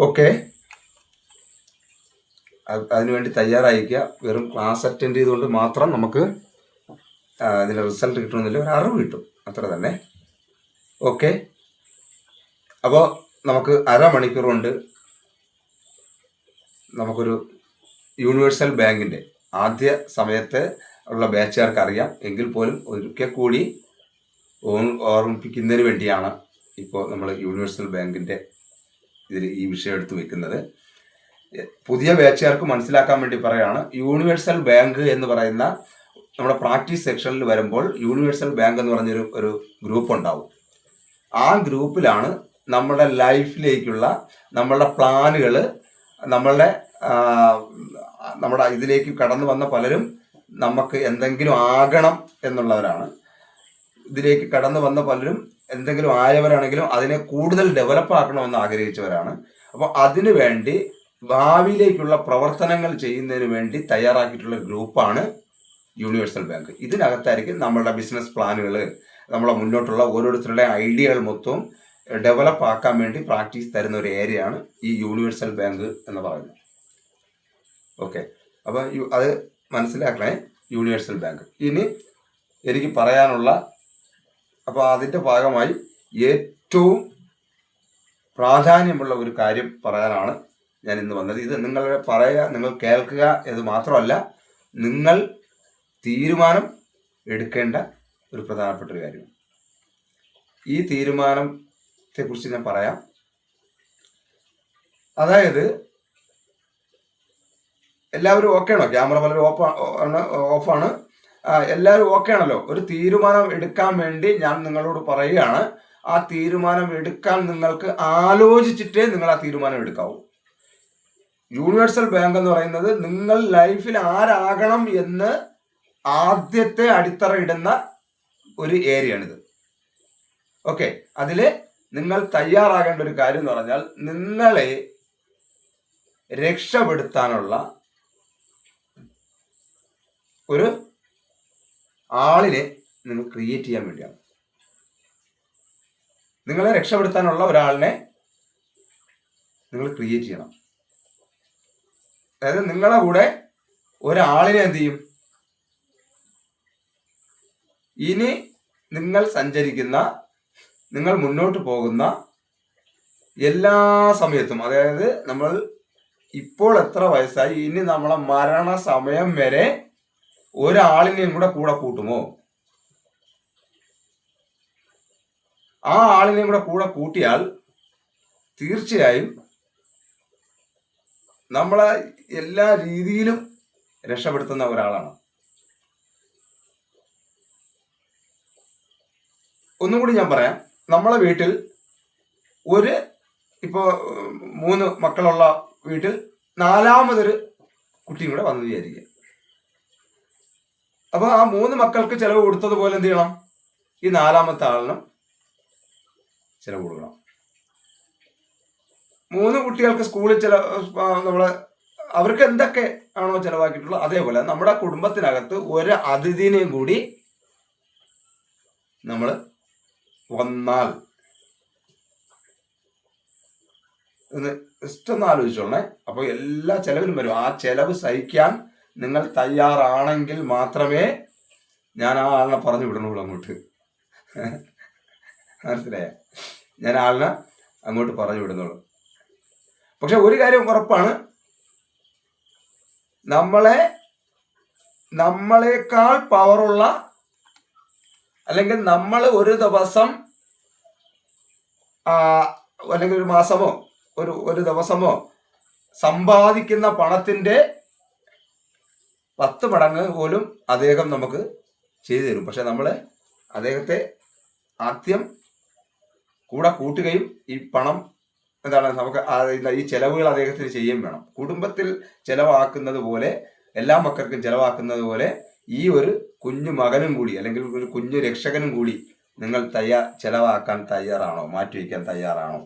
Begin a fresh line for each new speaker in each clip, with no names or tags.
Okay, അതിനുവേണ്ടി തയ്യാറായിരിക്കുക. വെറും class attend ചെയ്തുകൊണ്ട് മാത്രം നമുക്ക് അതിൻ്റെ റിസൾട്ട് കിട്ടണമെന്നില്ല, ഒരു അറിവ് കിട്ടും, അത്ര തന്നെ. ഓക്കെ, അപ്പോൾ നമുക്ക് അരമണിക്കൂർ കൊണ്ട് നമുക്കൊരു യൂണിവേഴ്സൽ ബാങ്കിൻ്റെ ആദ്യ സമയത്ത് ഉള്ള ബാച്ചുകാർക്ക് അറിയാം, എങ്കിൽ പോലും ഒരിക്കൽ കൂടി ഓർമ്മിപ്പിക്കുന്നതിന് വേണ്ടിയാണ് ഇപ്പോൾ നമ്മൾ യൂണിവേഴ്സൽ ബാങ്കിൻ്റെ ഇതിൽ ഈ വിഷയം എടുത്ത് വെക്കുന്നത്. പുതിയ ബാച്ചുകാർക്ക് മനസ്സിലാക്കാൻ വേണ്ടി പറയുകയാണ്. യൂണിവേഴ്സൽ ബാങ്ക് എന്ന് പറയുന്ന നമ്മുടെ പ്രാക്ടീസ് സെക്ഷനിൽ വരുമ്പോൾ യൂണിവേഴ്സൽ ബാങ്ക് എന്ന് പറഞ്ഞൊരു ഗ്രൂപ്പ് ഉണ്ടാവും. ആ ഗ്രൂപ്പിലാണ് നമ്മുടെ ലൈഫിലേക്കുള്ള നമ്മളുടെ പ്ലാനുകൾ, നമ്മുടെ ഇതിലേക്ക് കടന്നു വന്ന പലരും നമുക്ക് എന്തെങ്കിലും ആകണം എന്നുള്ളവരാണ്. ഇതിലേക്ക് കടന്നു വന്ന പലരും എന്തെങ്കിലും ആയവരാണെങ്കിലും അതിനെ കൂടുതൽ ഡെവലപ്പ് ആക്കണമെന്ന് ആഗ്രഹിച്ചവരാണ്. അപ്പോൾ അതിനു വേണ്ടി ഭാവിയിലേക്കുള്ള പ്രവർത്തനങ്ങൾ ചെയ്യുന്നതിന് വേണ്ടി തയ്യാറാക്കിയിട്ടുള്ള ഗ്രൂപ്പാണ് യൂണിവേഴ്സൽ ബാങ്ക്. ഇതിനകത്തായിരിക്കും നമ്മളുടെ ബിസിനസ് പ്ലാനുകൾ, നമ്മളെ മുന്നോട്ടുള്ള ഓരോരുത്തരുടെ ഐഡിയകൾ മൊത്തവും ഡെവലപ്പ് ആക്കാൻ വേണ്ടി പ്രാക്ടീസ് തരുന്ന ഒരു ഏരിയയാണ് ഈ യൂണിവേഴ്സൽ ബാങ്ക് എന്ന് പറയുന്നത്. ഓക്കെ, അപ്പോൾ അത് മനസ്സിലാക്കണേ, യൂണിവേഴ്സൽ ബാങ്ക്. ഇനി എനിക്ക് പറയാനുള്ള, അപ്പോൾ അതിൻ്റെ ഭാഗമായി ഏറ്റവും പ്രാധാന്യമുള്ള ഒരു കാര്യം പറയാനാണ് ഞാൻ ഇന്ന് വന്നത്. ഇത് നിങ്ങൾ കേൾക്കുക എന്ന് മാത്രമല്ല, നിങ്ങൾ തീരുമാനം എടുക്കേണ്ട ഒരു പ്രധാനപ്പെട്ട ഒരു കാര്യമാണ്. ഈ തീരുമാനത്തെക്കുറിച്ച് ഞാൻ പറയാം. അതായത് എല്ലാവരും ഓക്കെ ആണോ? ക്യാമറ പലരും ഓഫാണ്. എല്ലാവരും ഓക്കെ ആണല്ലോ? ഒരു തീരുമാനം എടുക്കാൻ വേണ്ടി ഞാൻ നിങ്ങളോട് പറയുകയാണ്. ആ തീരുമാനം എടുക്കാൻ നിങ്ങൾക്ക് ആലോചിച്ചിട്ടേ നിങ്ങൾ ആ തീരുമാനം എടുക്കാവൂ. യൂണിവേഴ്സൽ ബാങ്ക് എന്ന് പറയുന്നത് നിങ്ങൾ ലൈഫിൽ ആരാകണം എന്ന് ആദ്യത്തെ അടിത്തറ ഇടുന്ന ഒരു ഏരിയയാണിത്. ഓക്കെ, അതിൽ നിങ്ങൾ തയ്യാറാകേണ്ട ഒരു കാര്യം എന്ന് പറഞ്ഞാൽ, നിങ്ങളെ രക്ഷപ്പെടുത്താനുള്ള ഒരു ആളിനെ നിങ്ങൾ ക്രിയേറ്റ് ചെയ്യാൻ വേണ്ടിയാണ്. നിങ്ങളെ രക്ഷപ്പെടുത്താനുള്ള ഒരാളിനെ നിങ്ങൾ ക്രിയേറ്റ് ചെയ്യണം. അതായത് നിങ്ങളെ കൂടെ ഒരാളിനെ എന്ത് ചെയ്യും? ഇനി നിങ്ങൾ സഞ്ചരിക്കുന്ന, നിങ്ങൾ മുന്നോട്ട് പോകുന്ന എല്ലാ സമയത്തും, അതായത് നമ്മൾ ഇപ്പോൾ എത്ര വയസ്സായി, ഇനി നമ്മളെ മരണസമയം വരെ ഒരാളിനെയും കൂടെ കൂട്ടുമോ? ആ ആളിനെയും കൂടെ കൂട്ടിയാൽ തീർച്ചയായും നമ്മളെ എല്ലാ രീതിയിലും രക്ഷപ്പെടുത്തുന്ന ഒരാളാണ്. ഒന്നും കൂടി ഞാൻ പറയാം. നമ്മളെ വീട്ടിൽ ഇപ്പോൾ 3 മക്കളുള്ള വീട്ടിൽ 4മതൊരു കുട്ടിയും കൂടെ വന്നു വിചാരിക്കുക. അപ്പോൾ ആ 3 മക്കൾക്ക് ചിലവ് കൊടുത്തതുപോലെ എന്ത് ചെയ്യണം? ഈ 4മത്തെ ആളിനും ചിലവ് കൊടുക്കണം. 3 കുട്ടികൾക്ക് സ്കൂളിൽ അവർക്ക് എന്തൊക്കെ ആണോ ചിലവാക്കിയിട്ടുള്ളത്, അതേപോലെ നമ്മുടെ കുടുംബത്തിനകത്ത് ഒരു അതിഥിനെയും കൂടി നമ്മൾ വന്നാൽ, ഒന്ന് ജസ്റ്റ് ഒന്ന് ആലോചിച്ചോളണേ. അപ്പോൾ എല്ലാ ചെലവിലും വരും. ആ ചെലവ് സഹിക്കാൻ നിങ്ങൾ തയ്യാറാണെങ്കിൽ മാത്രമേ ഞാൻ ആ ആളിനെ പറഞ്ഞു വിടണുള്ളൂ അങ്ങോട്ട്. മനസ്സിലായ? ഞാൻ ആളിനെ അങ്ങോട്ട് പറഞ്ഞു വിടുന്നുള്ളൂ. പക്ഷെ ഒരു കാര്യം ഉറപ്പാണ്, നമ്മളെക്കാൾ പവറുള്ള, അല്ലെങ്കിൽ നമ്മൾ ഒരു ദിവസം അല്ലെങ്കിൽ ഒരു മാസമോ ഒരു ദിവസമോ സമ്പാദിക്കുന്ന പണത്തിന്റെ 10 മടങ്ങ് പോലും അദ്ദേഹം നമുക്ക് ചെയ്തു തരും. പക്ഷെ നമ്മൾ അദ്ദേഹത്തെ ആദ്യം കൂടെ കൂട്ടുകയും ഈ പണം നമുക്ക് ഈ ചെലവുകൾ അദ്ദേഹത്തിന് ചെയ്യുകയും വേണം. കുടുംബത്തിൽ ചെലവാക്കുന്നത് പോലെ, എല്ലാ മക്കൾക്കും ചെലവാക്കുന്നത് പോലെ ഈ ഒരു കുഞ്ഞു മകനും കൂടി, അല്ലെങ്കിൽ ഒരു കുഞ്ഞു രക്ഷകനും കൂടി നിങ്ങൾ ചെലവാക്കാൻ തയ്യാറാണോ? മാറ്റിവെക്കാൻ തയ്യാറാണോ?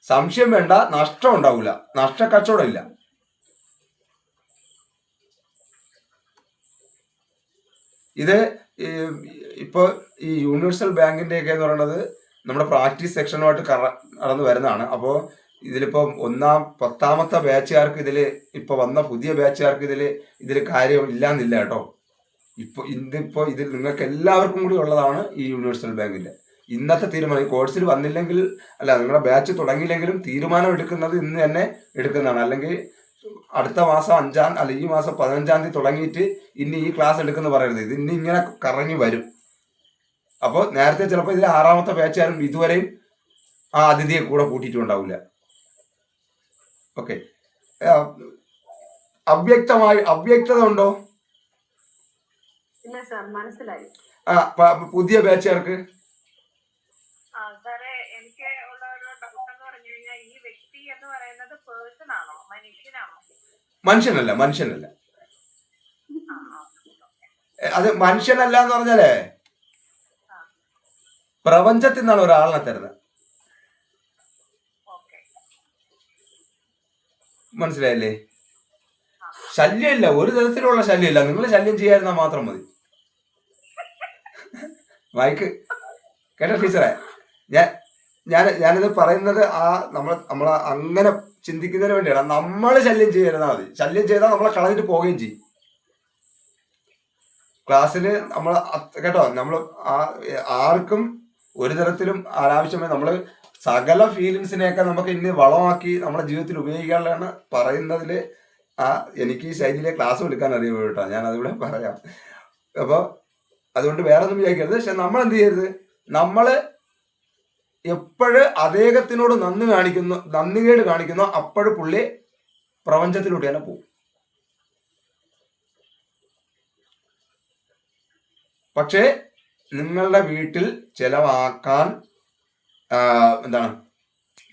സംശയം വേണ്ട, നഷ്ടം ഉണ്ടാവില്ല, നഷ്ടക്കച്ചവടം ഇല്ല. ഇത് ഇപ്പോൾ ഈ യൂണിവേഴ്സൽ ബാങ്കിൻ്റെയൊക്കെ എന്ന് പറയുന്നത് നമ്മുടെ പ്രാക്ടീസ് സെക്ഷനുമായിട്ട് കടന്നു വരുന്നതാണ്. അപ്പോൾ ഇതിലിപ്പം 10ാമത്തെ ബാച്ചുകാർക്ക് ഇപ്പൊ വന്ന പുതിയ ബാച്ചുകാർക്ക് ഇതിൽ കാര്യം ഇല്ലാന്നില്ല കേട്ടോ. ഇതിപ്പോ ഇതിൽ നിങ്ങൾക്ക് എല്ലാവർക്കും കൂടി ഉള്ളതാണ് ഈ യൂണിവേഴ്സൽ ബാങ്കിന്റെ ഇന്നത്തെ തീരുമാനം. ഈ കോഴ്സിൽ വന്നില്ലെങ്കിൽ അല്ല, നിങ്ങളുടെ ബാച്ച് തുടങ്ങിയില്ലെങ്കിലും തീരുമാനം എടുക്കുന്നത് ഇന്ന് തന്നെ എടുക്കുന്നതാണ്. അല്ലെങ്കിൽ അടുത്ത മാസം ഈ മാസം 15-ാം തീയതി തുടങ്ങിയിട്ട് ഇനി ഈ ക്ലാസ് എടുക്കുന്ന പറയരുത്. ഇത് ഇനി ഇങ്ങനെ കറങ്ങി വരും. അപ്പോൾ നേരത്തെ ചിലപ്പോൾ ഇതിൽ 6ാമത്തെ ബാച്ചുകാരും ഇതുവരെയും ആ അതിഥിയെ കൂടെ കൂട്ടിയിട്ടുണ്ടാവില്ല. ഓക്കെ, അവ്യക്തത ഉണ്ടോ?
മനസ്സിലായി.
പുതിയ ബാച്ചുകാർക്ക്
എനിക്ക് ഉള്ള ഒരു ഡൗട്ട് എന്ന് പറഞ്ഞു കഴിഞ്ഞാൽ ഈ വ്യക്തി എന്ന് പറയുന്നത് പേഴ്സൺ ആണോ, മനുഷ്യനാണോ?
മനുഷ്യനല്ല. അത് മനുഷ്യനല്ല എന്ന് പറഞ്ഞാലേ പ്രപഞ്ചത്തിൽ നിന്നാണ് ഒരാളിനെ തരുന്നത്. മനസ്സിലായില്ലേ? ശല്യമില്ല, ഒരു തരത്തിലുള്ള ശല്യമില്ല. നിങ്ങൾ ശല്യം ചെയ്യാതിരുന്നാൽ മാത്രം മതി. മൈക്ക് കേട്ടോ ടീച്ചറെ? ഞാനിത് പറയുന്നത് നമ്മൾ അങ്ങനെ ചിന്തിക്കുന്നതിന് വേണ്ടിയാണ്. നമ്മൾ ശല്യം ചെയ്യരുന്നാൽ മതി. ശല്യം ചെയ്താൽ നമ്മളെ കളഞ്ഞിട്ട് പോവുകയും ചെയ്യും. ക്ലാസ്സിൽ നമ്മൾ കേട്ടോ, നമ്മൾ ആർക്കും ഒരു തരത്തിലും അനാവശ്യമായി നമ്മൾ സകല ഫീലിങ്സിനെയൊക്കെ നമുക്ക് ഇനി വളമാക്കി നമ്മുടെ ജീവിതത്തിൽ ഉപയോഗിക്കാനുള്ളതാണ് പറയുന്നതിൽ. എനിക്ക് ഈ ശൈലിയിലെ ക്ലാസ് എടുക്കാൻ അറിയാം കേട്ടോ, ഞാൻ അതിവിടെ പറയാം. അപ്പോൾ അതുകൊണ്ട് വേറെ ഒന്നും വിചാരിക്കരുത്. പക്ഷെ നമ്മൾ എന്ത് ചെയ്യരുത്, നമ്മൾ എപ്പോഴ് അദ്ദേഹത്തിനോട് നന്ദികേട് കാണിക്കുന്നു അപ്പോഴ് പുള്ളി പ്രപഞ്ചത്തിലൂടെ തന്നെ പോകും. പക്ഷേ നിങ്ങളുടെ വീട്ടിൽ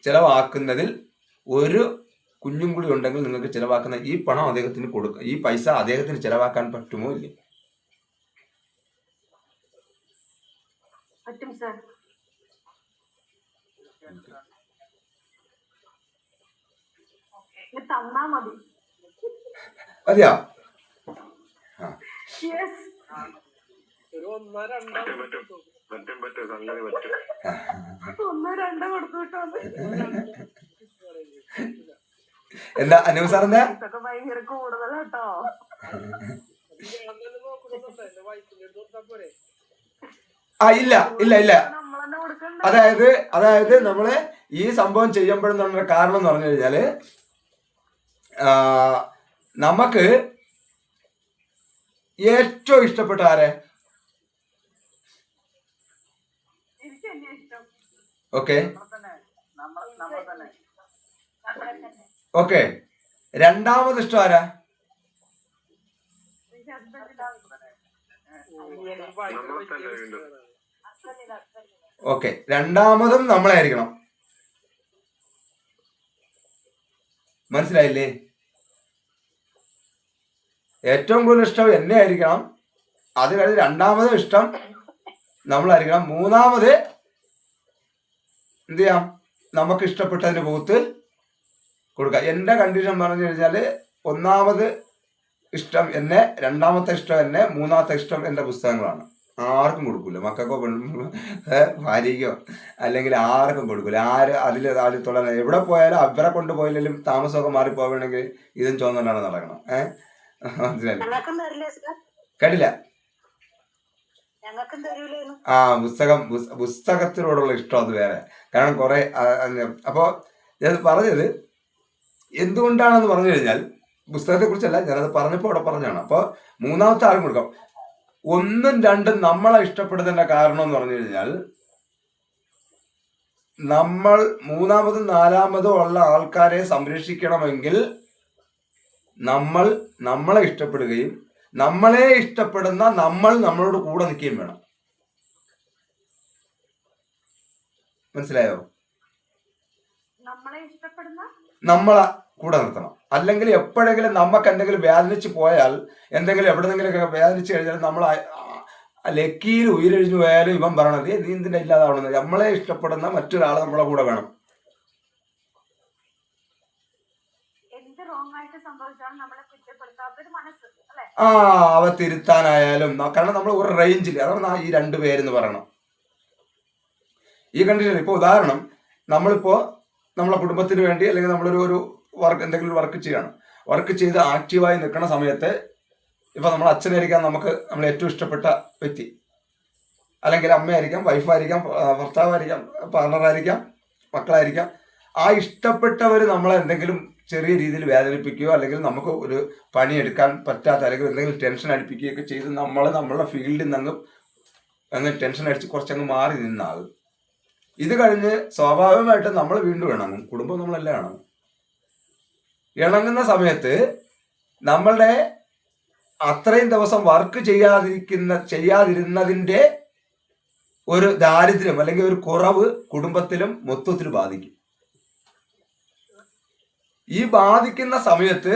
ചെലവാക്കുന്നതിൽ ഒരു കുഞ്ഞും കൂടി ഉണ്ടെങ്കിൽ നിങ്ങൾക്ക് ചെലവാക്കുന്ന ഈ പണം അദ്ദേഹത്തിന് കൊടുക്കുക. ഈ പൈസ അദ്ദേഹത്തിന് ചെലവാക്കാൻ പറ്റുമോ ഇല്ലേ?
പറ്റും സർ. തന്നാ മതി.
അതെയാ? എന്താ അനു സാർ എന്താ
ഭയങ്കര കൂടുതലാട്ടോ.
ഇല്ല. അതായത് നമ്മള് ഈ സംഭവം ചെയ്യുമ്പോഴെന്നുള്ള കാരണം എന്ന് പറഞ്ഞു കഴിഞ്ഞാല് നമുക്ക് ഏറ്റവും ഇഷ്ടപ്പെട്ട ആരെ? ഓക്കെ, രണ്ടാമത് ഇഷ്ടം ആരാ? ഓക്കെ, രണ്ടാമതും നമ്മളായിരിക്കണം. മനസ്സിലായില്ലേ? ഏറ്റവും കൂടുതൽ ഇഷ്ടം എന്നെ ആയിരിക്കണം. അത് കഴിഞ്ഞ് രണ്ടാമത് ഇഷ്ടം നമ്മളായിരിക്കണം. മൂന്നാമത് എന്ത് ചെയ്യാം, നമുക്ക് ഇഷ്ടപ്പെട്ടതിന് പുറത്ത് കൊടുക്കാം. എൻ്റെ കണ്ടീഷൻ പറഞ്ഞു കഴിഞ്ഞാല് ഒന്നാമത് ഇഷ്ടം എന്നെ, രണ്ടാമത്തെ ഇഷ്ടം എന്നെ, മൂന്നാമത്തെ ഇഷ്ടം എൻ്റെ പുസ്തകങ്ങളാണ്. ആർക്കും കൊടുക്കൂല, മക്കൾക്കോ ഭാര്യയ്ക്കോ അല്ലെങ്കിൽ ആർക്കും കൊടുക്കൂല. അതിൽ തുടരാൻ എവിടെ പോയാലും അവരെ കൊണ്ടുപോയില്ലെങ്കിലും താമസമൊക്കെ മാറിപ്പോവണമെങ്കിൽ ഇതും ചോദിച്ചാണ് നടക്കണം. മനസ്സിലായില്ലേ? കേട്ടില്ല? പുസ്തകത്തിനോടുള്ള ഇഷ്ടം അത് വേറെ. കാരണം കുറെ അപ്പോൾ ഞാൻ പറഞ്ഞത് എന്തുകൊണ്ടാണെന്ന് പറഞ്ഞു കഴിഞ്ഞാൽ പുസ്തകത്തെ കുറിച്ചല്ല, ഞാനത് പറഞ്ഞപ്പോൾ അവിടെ പറഞ്ഞാണ്. അപ്പോൾ മൂന്നാമത്തെ ആരും കൊടുക്കാം. 1ഉം 2ഉം നമ്മളെ ഇഷ്ടപ്പെടുന്നതിന്റെ കാരണം എന്ന് പറഞ്ഞു കഴിഞ്ഞാൽ നമ്മൾ മൂന്നാമതും നാലാമതും ഉള്ള ആൾക്കാരെ സംരക്ഷിക്കണമെങ്കിൽ നമ്മളെ ഇഷ്ടപ്പെടുകയും നമ്മളെ ഇഷ്ടപ്പെടുന്ന നമ്മളോട് കൂടെ നിൽക്കുകയും വേണം. മനസ്സിലായോ? നമ്മളെ കൂടെ നിർത്തണം. അല്ലെങ്കിൽ എപ്പോഴെങ്കിലും നമുക്ക് എന്തെങ്കിലും വേദനിച്ച് പോയാൽ, എന്തെങ്കിലും എവിടെന്നെങ്കിലൊക്കെ വേദനിച്ച് കഴിഞ്ഞാൽ നമ്മൾ ലക്കിയിൽ ഉയരഴിഞ്ഞു പോയാലും ഇവൻ പറയണത് നീ എന്തിനാ ഇല്ലാതാവണമെന്ന്. നമ്മളെ ഇഷ്ടപ്പെടുന്ന മറ്റൊരാൾ നമ്മളെ കൂടെ വേണം. അവ തിരുത്താനായാലും, കാരണം നമ്മൾ ഒരു റേഞ്ചിൽ, അതാണ് ഈ 2 പേരെന്ന് പറയണം. ഈ കണ്ടീഷൻ ഇപ്പൊ ഉദാഹരണം, നമ്മളിപ്പോ നമ്മളെ കുടുംബത്തിന് വേണ്ടി അല്ലെങ്കിൽ നമ്മളൊരു വർക്ക് എന്തെങ്കിലും വർക്ക് ചെയ്യണം. വർക്ക് ചെയ്ത് ആക്റ്റീവായി നിൽക്കുന്ന സമയത്ത് ഇപ്പം നമ്മൾ അച്ഛനായിരിക്കാം നമുക്ക് നമ്മൾ ഏറ്റവും ഇഷ്ടപ്പെട്ട വ്യക്തി, അല്ലെങ്കിൽ അമ്മയായിരിക്കാം, വൈഫായിരിക്കാം, ഭർത്താവായിരിക്കാം, പാർട്ണറായിരിക്കാം, മക്കളായിരിക്കാം. ആ ഇഷ്ടപ്പെട്ടവർ നമ്മളെ എന്തെങ്കിലും ചെറിയ രീതിയിൽ വേദനിപ്പിക്കുകയോ അല്ലെങ്കിൽ നമുക്ക് ഒരു പണിയെടുക്കാൻ പറ്റാത്ത അല്ലെങ്കിൽ എന്തെങ്കിലും ടെൻഷൻ അടിപ്പിക്കുകയൊക്കെ ചെയ്ത് നമ്മളുടെ ഫീൽഡിൽ നിന്ന് അങ്ങ് ടെൻഷൻ അടിച്ച് കുറച്ചങ്ങ് മാറി നിന്നാൽ ഇത് കഴിഞ്ഞ് സ്വാഭാവികമായിട്ട് നമ്മൾ വീണ്ടും ഇണങ്ങും. കുടുംബം നമ്മളെല്ലാം ഇണങ്ങും. ഇണങ്ങുന്ന സമയത്ത് നമ്മളുടെ അത്രയും ദിവസം വർക്ക് ചെയ്യാതിരുന്നതിൻ്റെ ഒരു ദാരിദ്ര്യം അല്ലെങ്കിൽ ഒരു കുറവ് കുടുംബത്തിലും മൊത്തത്തിൽ ബാധിക്കും. ഈ ബാധിക്കുന്ന സമയത്ത്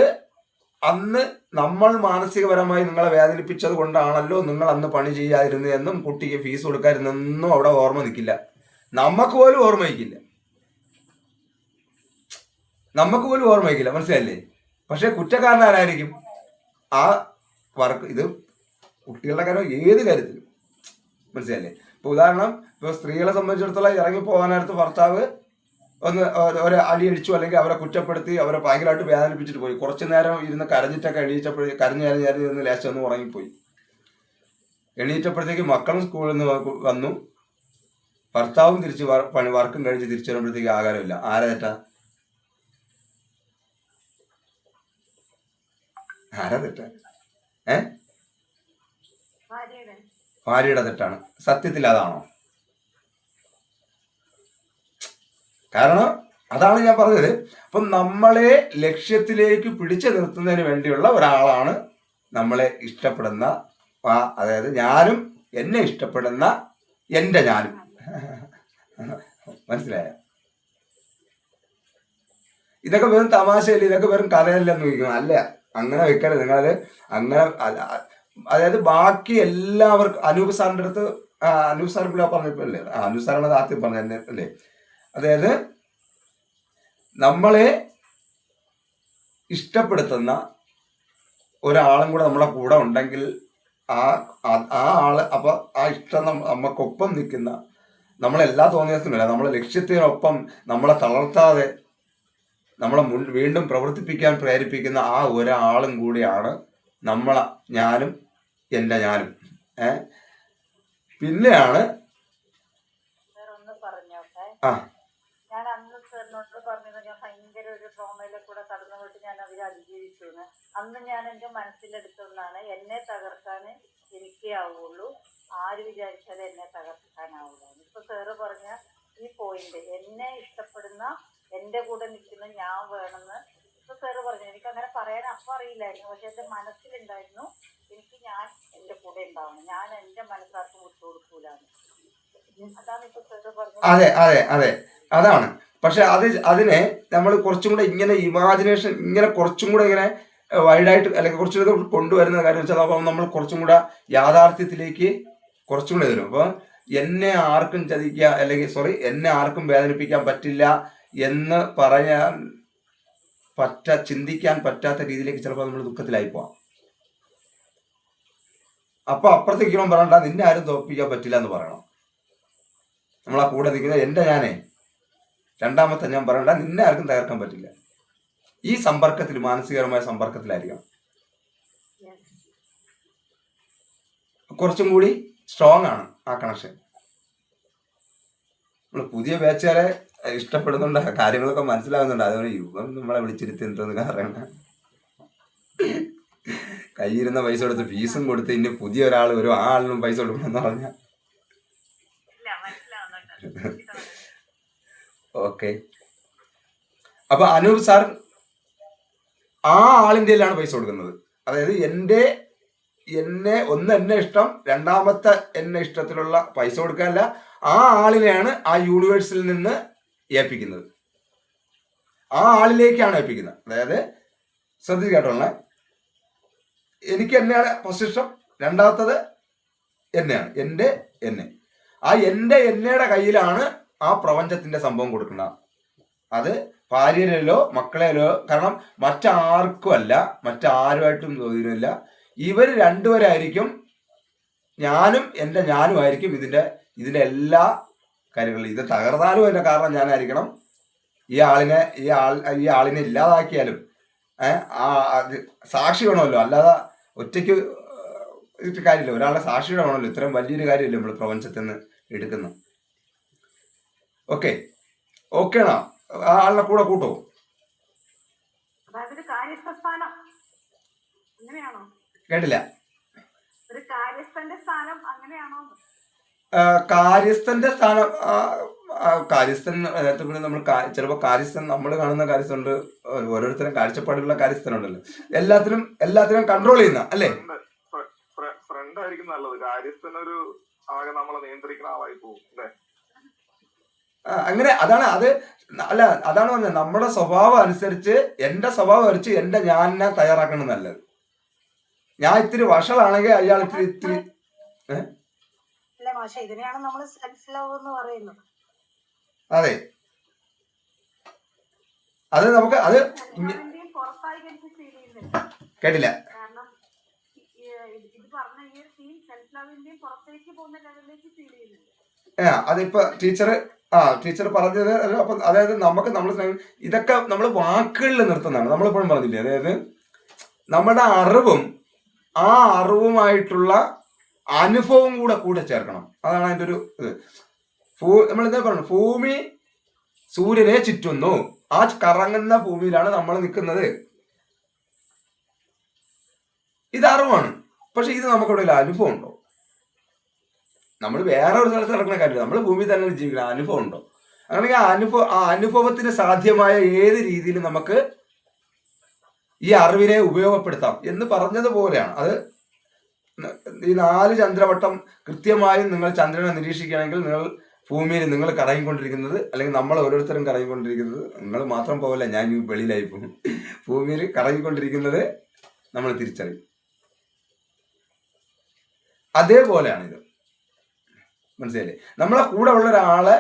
അന്ന് നമ്മൾ മാനസികപരമായി നിങ്ങളെ വേദനിപ്പിച്ചത് കൊണ്ടാണല്ലോ നിങ്ങൾ അന്ന് പണി ചെയ്യാതിരുന്നതെന്നും കുട്ടിക്ക് ഫീസ് കൊടുക്കാതിരുന്നെന്നും അവിടെ ഓർമ്മ നിൽക്കില്ല. നമുക്ക് പോലും ഓർമ്മയിക്കില്ല. മനസ്സിലായില്ലേ? പക്ഷെ കുറ്റക്കാരനാരായിരിക്കും? ആ വർക്ക്. ഇത് കുട്ടികളുടെ കാര്യം ഏത് കാര്യത്തിലും മനസ്സിലായില്ലേ? ഇപ്പൊ ഉദാഹരണം, ഇപ്പൊ സ്ത്രീകളെ സംബന്ധിച്ചിടത്തോളം ഇറങ്ങി പോകാനടുത്ത് ഭർത്താവ് ഒന്ന് ഒരു അടി അടിച്ചു അല്ലെങ്കിൽ അവരെ കുറ്റപ്പെടുത്തി അവരെ ഭയങ്കരമായിട്ട് വേദനിപ്പിച്ചിട്ട് പോയി. കുറച്ചു നേരം ഇരുന്ന് കരഞ്ഞിട്ടൊക്കെ എണീച്ചപ്പോഴേ ലാസ്റ്റ് ഒന്ന് ഉറങ്ങിപ്പോയി. എണീറ്റപ്പോഴത്തേക്ക് മക്കളും സ്കൂളിൽ നിന്ന് വന്നു, ഭർത്താവും തിരിച്ച് വർക്കും കഴിഞ്ഞ് തിരിച്ചു വരുമ്പോഴത്തേക്ക് ആകാരമില്ല. ആരാ തെറ്റാ? ഭാര്യയുടെ തെറ്റാണ്. സത്യത്തിൽ അതാണോ? കാരണം അതാണ് ഞാൻ പറഞ്ഞത്. അപ്പം നമ്മളെ ലക്ഷ്യത്തിലേക്ക് പിടിച്ചു നിർത്തുന്നതിന് വേണ്ടിയുള്ള ഒരാളാണ് നമ്മളെ ഇഷ്ടപ്പെടുന്ന, അതായത് ഞാനും എന്നെ ഇഷ്ടപ്പെടുന്ന എൻ്റെ ഞാനും. മനസ്സിലായ? ഇതൊക്കെ വെറും തമാശയല്ലേ, ഇതൊക്കെ വെറും കഥയല്ലെന്ന് ചോദിക്കണം. അല്ല, അങ്ങനെ വെക്കരുത് നിങ്ങളത്. അങ്ങനെ അതായത് ബാക്കി എല്ലാവർക്കും അനൂപ് സാറിൻ്റെ അടുത്ത് അനൂപ് സാർ ഇവിടെ പറഞ്ഞപ്പോൾ അല്ലേ, അനൂപ് സാറാണ് ആദ്യം പറഞ്ഞ അല്ലേ, അതായത് നമ്മളെ ഇഷ്ടപ്പെടുത്തുന്ന ഒരാളും കൂടെ നമ്മളെ കൂടെ ഉണ്ടെങ്കിൽ ആ ആള് അപ്പൊ ആ ഇഷ്ടം നമുക്കൊപ്പം നിൽക്കുന്ന, നമ്മളെല്ലാ തോന്നിയതിനുമില്ല, നമ്മളെ ലക്ഷ്യത്തിനൊപ്പം നമ്മളെ തളർത്താതെ നമ്മളെ വീണ്ടും പ്രവർത്തിപ്പിക്കാൻ പ്രേരിപ്പിക്കുന്ന ആ ഒരാളും കൂടിയാണ് ഞാനും എൻ്റെ ഞാനും. പിന്നെയാണ് ആ
ഞാൻ അന്ന് സാറിനോട് പറഞ്ഞത് ഞാൻ ഭയങ്കര ഒരു ട്രോമയിലെ കൂടെ കടന്നു പോയിട്ട് ഞാൻ അവരെ അതിജീവിച്ചു. അന്ന് ഞാൻ എൻ്റെ മനസ്സിലെടുത്തൊന്നാണ്, എന്നെ തകർക്കാൻ എനിക്കേ ആവുള്ളൂ, ആര് വിചാരിച്ചാലും എന്നെ തകർക്കാനാവുള്ളൂ. ഇപ്പൊ സാറ് പറഞ്ഞ ഈ പോയിന്റ്, എന്നെ ഇഷ്ടപ്പെടുന്ന എൻ്റെ കൂടെ നിൽക്കുന്ന ഞാൻ വേണമെന്ന് ഇപ്പൊ സാറ് പറഞ്ഞു. എനിക്ക് അങ്ങനെ പറയാൻ അപ്പം അറിയില്ലായിരുന്നു, പക്ഷെ എൻ്റെ മനസ്സിലുണ്ടായിരുന്നു എനിക്ക് ഞാൻ എൻ്റെ കൂടെ ഉണ്ടാവണം, ഞാൻ എൻ്റെ മനസ്സാർക്കും വിട്ടുകൊടുക്കൂലാണ്. അതാണ് ഇപ്പൊ സാറ് പറഞ്ഞത്.
അതെ അതെ അതെ അതാണ്. പക്ഷെ അതിനെ നമ്മൾ കുറച്ചും കൂടെ ഇങ്ങനെ ഇമാജിനേഷൻ ഇങ്ങനെ കുറച്ചും കൂടെ ഇങ്ങനെ വൈഡായിട്ട് അല്ലെങ്കിൽ കുറച്ചും കൂടെ കൊണ്ടുവരുന്ന കാര്യം വെച്ചാൽ അപ്പം നമ്മൾ കുറച്ചും കൂടെ യാഥാർത്ഥ്യത്തിലേക്ക് കുറച്ചും കൂടെ വരും. അപ്പോൾ എന്നെ ആർക്കും ചതിക്കുക അല്ലെങ്കിൽ എന്നെ ആർക്കും വേദനിപ്പിക്കാൻ പറ്റില്ല എന്ന് പറയാൻ ചിന്തിക്കാൻ പറ്റാത്ത രീതിയിലേക്ക് ചിലപ്പോൾ നമ്മൾ ദുഃഖത്തിലായി പോവാം. അപ്പൊ അപ്പുറത്തേക്കും പറയണ്ട, നിന്നെ ആരും തോൽപ്പിക്കാൻ പറ്റില്ല എന്ന് പറയണം. നമ്മളാ കൂടെ നിൽക്കുന്ന എൻ്റെ ഞാനേ, രണ്ടാമത്തെ ഞാൻ പറയണ്ട, നിന്നെ ആർക്കും തകർക്കാൻ പറ്റില്ല. ഈ സമ്പർക്കത്തിൽ, മാനസികപരമായ സമ്പർക്കത്തിലായിരിക്കണം. കുറച്ചും കൂടി സ്ട്രോങ് ആണ് ആ കണക്ഷൻ. നമ്മൾ പുതിയ ബാച്ചുകാരെ ഇഷ്ടപ്പെടുന്നുണ്ട്, കാര്യങ്ങളൊക്കെ മനസ്സിലാവുന്നുണ്ട്. അതുകൊണ്ട് യുവം നമ്മളെ വിളിച്ചിരുത്തി എന്തോന്ന് കാരണം കയ്യിരുന്ന പൈസ കൊടുത്ത് ഫീസും കൊടുത്ത് ഇനി പുതിയ ഒരാൾ വരും, ആ ആളിനും പൈസ കൊടുക്കണമെന്ന് പറഞ്ഞ ഓക്കെ. അപ്പൊ അനൂപ് സാർ ആ ആളിൻ്റെ പൈസ കൊടുക്കുന്നത്. അതായത് എന്നെ ഇഷ്ടം, രണ്ടാമത്തെ എന്നെ ഇഷ്ടത്തിലുള്ള പൈസ കൊടുക്കാനല്ല, ആ ആളിനെയാണ് ആ യൂണിവേഴ്സിൽ നിന്ന് ഏൽപ്പിക്കുന്നത്, ആ ആളിലേക്കാണ് ഏൽപ്പിക്കുന്നത്. അതായത് ശ്രദ്ധിക്കേട്ടോളെ, എനിക്ക് എന്നെയാണ് ഫസ്റ്റ് ഇഷ്ടം, രണ്ടാമത്തത് എന്നെയാണ്, എന്നെ. ആ എന്നയുടെ കയ്യിലാണ് ആ പ്രപഞ്ചത്തിന്റെ സംഭവം കൊടുക്കുന്നത്. അത് ഭാര്യയിലോ മക്കളെയോ, കാരണം മറ്റാർക്കും അല്ല, മറ്റാരുമായിട്ടും തോന്നിയില്ല. ഇവർ രണ്ടുപേരായിരിക്കും, ഞാനും എൻ്റെ ഞാനുമായിരിക്കും ഇതിന്റെ എല്ലാ കാര്യങ്ങളും. ഇത് തകർന്നാലും അതിന്റെ കാരണം ഞാനായിരിക്കണം, ഈ ആളിനെ ഇല്ലാതാക്കിയാലും ആ അത് സാക്ഷി വേണമല്ലോ, അല്ലാതെ ഒറ്റയ്ക്ക് ഇത് കാര്യമില്ല. ഒരാളുടെ സാക്ഷിയുടെ വേണമല്ലോ. ഇത്രയും വലിയൊരു കാര്യമില്ല നമ്മൾ പ്രപഞ്ചത്തിൽ നിന്ന് എടുക്കുന്നത്. ഓക്കെ, ഓക്കെയാണോ? ആ ആളിനെ കൂടെ കൂട്ടോ?
അതായത് ഒരു കാര്യസ്ഥാനം അങ്ങനെയാണോ?
കേട്ടില്ല.
ഒരു കാര്യസ്ഥന്റെ സ്ഥാനം അങ്ങനെയാണോ?
കാര്യസ്ഥന്റെ സ്ഥാനം, കാര്യസ്ഥൻ നമ്മൾ ചിലപ്പോൾ കാര്യസ്ഥൻ നമ്മൾ കാണുന്ന കാര്യസ്ഥനുണ്ട്, ഓരോരുത്തരും കാഴ്ചപ്പാടുള്ള കാര്യസ്ഥനുണ്ടല്ലോ. എല്ലാത്തിനും കൺട്രോൾ ചെയ്യുന്ന അല്ലേ?
ഫ്രണ്ട് ആയിരിക്കും നല്ലത്. കാര്യസ്ഥനൊരു ആകെ നമ്മളെ നിയന്ത്രിക്കുന്ന ആളായി പോകും അല്ലേ?
അങ്ങനെ അതാണ് പറഞ്ഞത്. നമ്മുടെ സ്വഭാവം അനുസരിച്ച്, എന്റെ സ്വഭാവം അനുസരിച്ച് എന്റെ ഞാനിനെ തയ്യാറാക്കണം നല്ലത്. ഞാൻ ഇത്തിരി വഷളാണെങ്കിൽ അയാൾ ഇത്തിരി
ഇതിനെയാണ് നമ്മൾ സെൽഫ് ലവ് എന്ന് പറയുന്നത്.
അതെ, അത് നമുക്ക് അത് കേട്ടില്ല. അതിപ്പോ ടീച്ചർ പറഞ്ഞത് അപ്പൊ അതായത് ഇതൊക്കെ നമ്മൾ വാക്കുകളിൽ നിർത്തുന്നതാണ്. നമ്മളിപ്പോഴും പറഞ്ഞില്ലേ, അതായത് നമ്മുടെ ആ അറിവുമായിട്ടുള്ള അനുഭവം കൂടെ ചേർക്കണം. അതാണ് അതിൻ്റെ ഒരു ഇത്. നമ്മളിതാ പറഞ്ഞു, ഭൂമി സൂര്യനെ ചുറ്റുന്നു. ആ കറങ്ങുന്ന ഭൂമിയിലാണ് നമ്മൾ നിൽക്കുന്നത്. ഇത് അറിവാണ്. പക്ഷെ ഇത് നമുക്കിവിടെ അനുഭവം ഉണ്ടോ? നമ്മൾ വേറെ ഒരു സ്ഥലത്ത് നടക്കുന്ന കാര്യമില്ല, നമ്മൾ ഭൂമി തന്നെ ജീവിക്കണം. അനുഭവം ഉണ്ടോ? അങ്ങനെയെങ്കിൽ ആ അനുഭവത്തിന് സാധ്യമായ ഏത് രീതിയിൽ നമുക്ക് ഈ അറിവിനെ ഉപയോഗപ്പെടുത്താം എന്ന് പറഞ്ഞതുപോലെയാണ് അത്. ഈ 4 ചന്ദ്രവട്ടം കൃത്യമായും നിങ്ങൾ ചന്ദ്രനെ നിരീക്ഷിക്കുകയാണെങ്കിൽ നിങ്ങൾ ഭൂമിയിൽ നിങ്ങൾ കറങ്ങിക്കൊണ്ടിരിക്കുന്നത്, അല്ലെങ്കിൽ നമ്മൾ ഓരോരുത്തരും കറങ്ങിക്കൊണ്ടിരിക്കുന്നത്, നിങ്ങൾ മാത്രം പോകല്ല, ഞാൻ ഈ വെളിയിലായി പോകും, ഭൂമിയിൽ കറങ്ങിക്കൊണ്ടിരിക്കുന്നത് നമ്മൾ തിരിച്ചറിയും. അതേപോലെയാണിത്. മനസ്സിലായില്ലേ? നമ്മളെ കൂടെ ഉള്ള ഒരാളെ,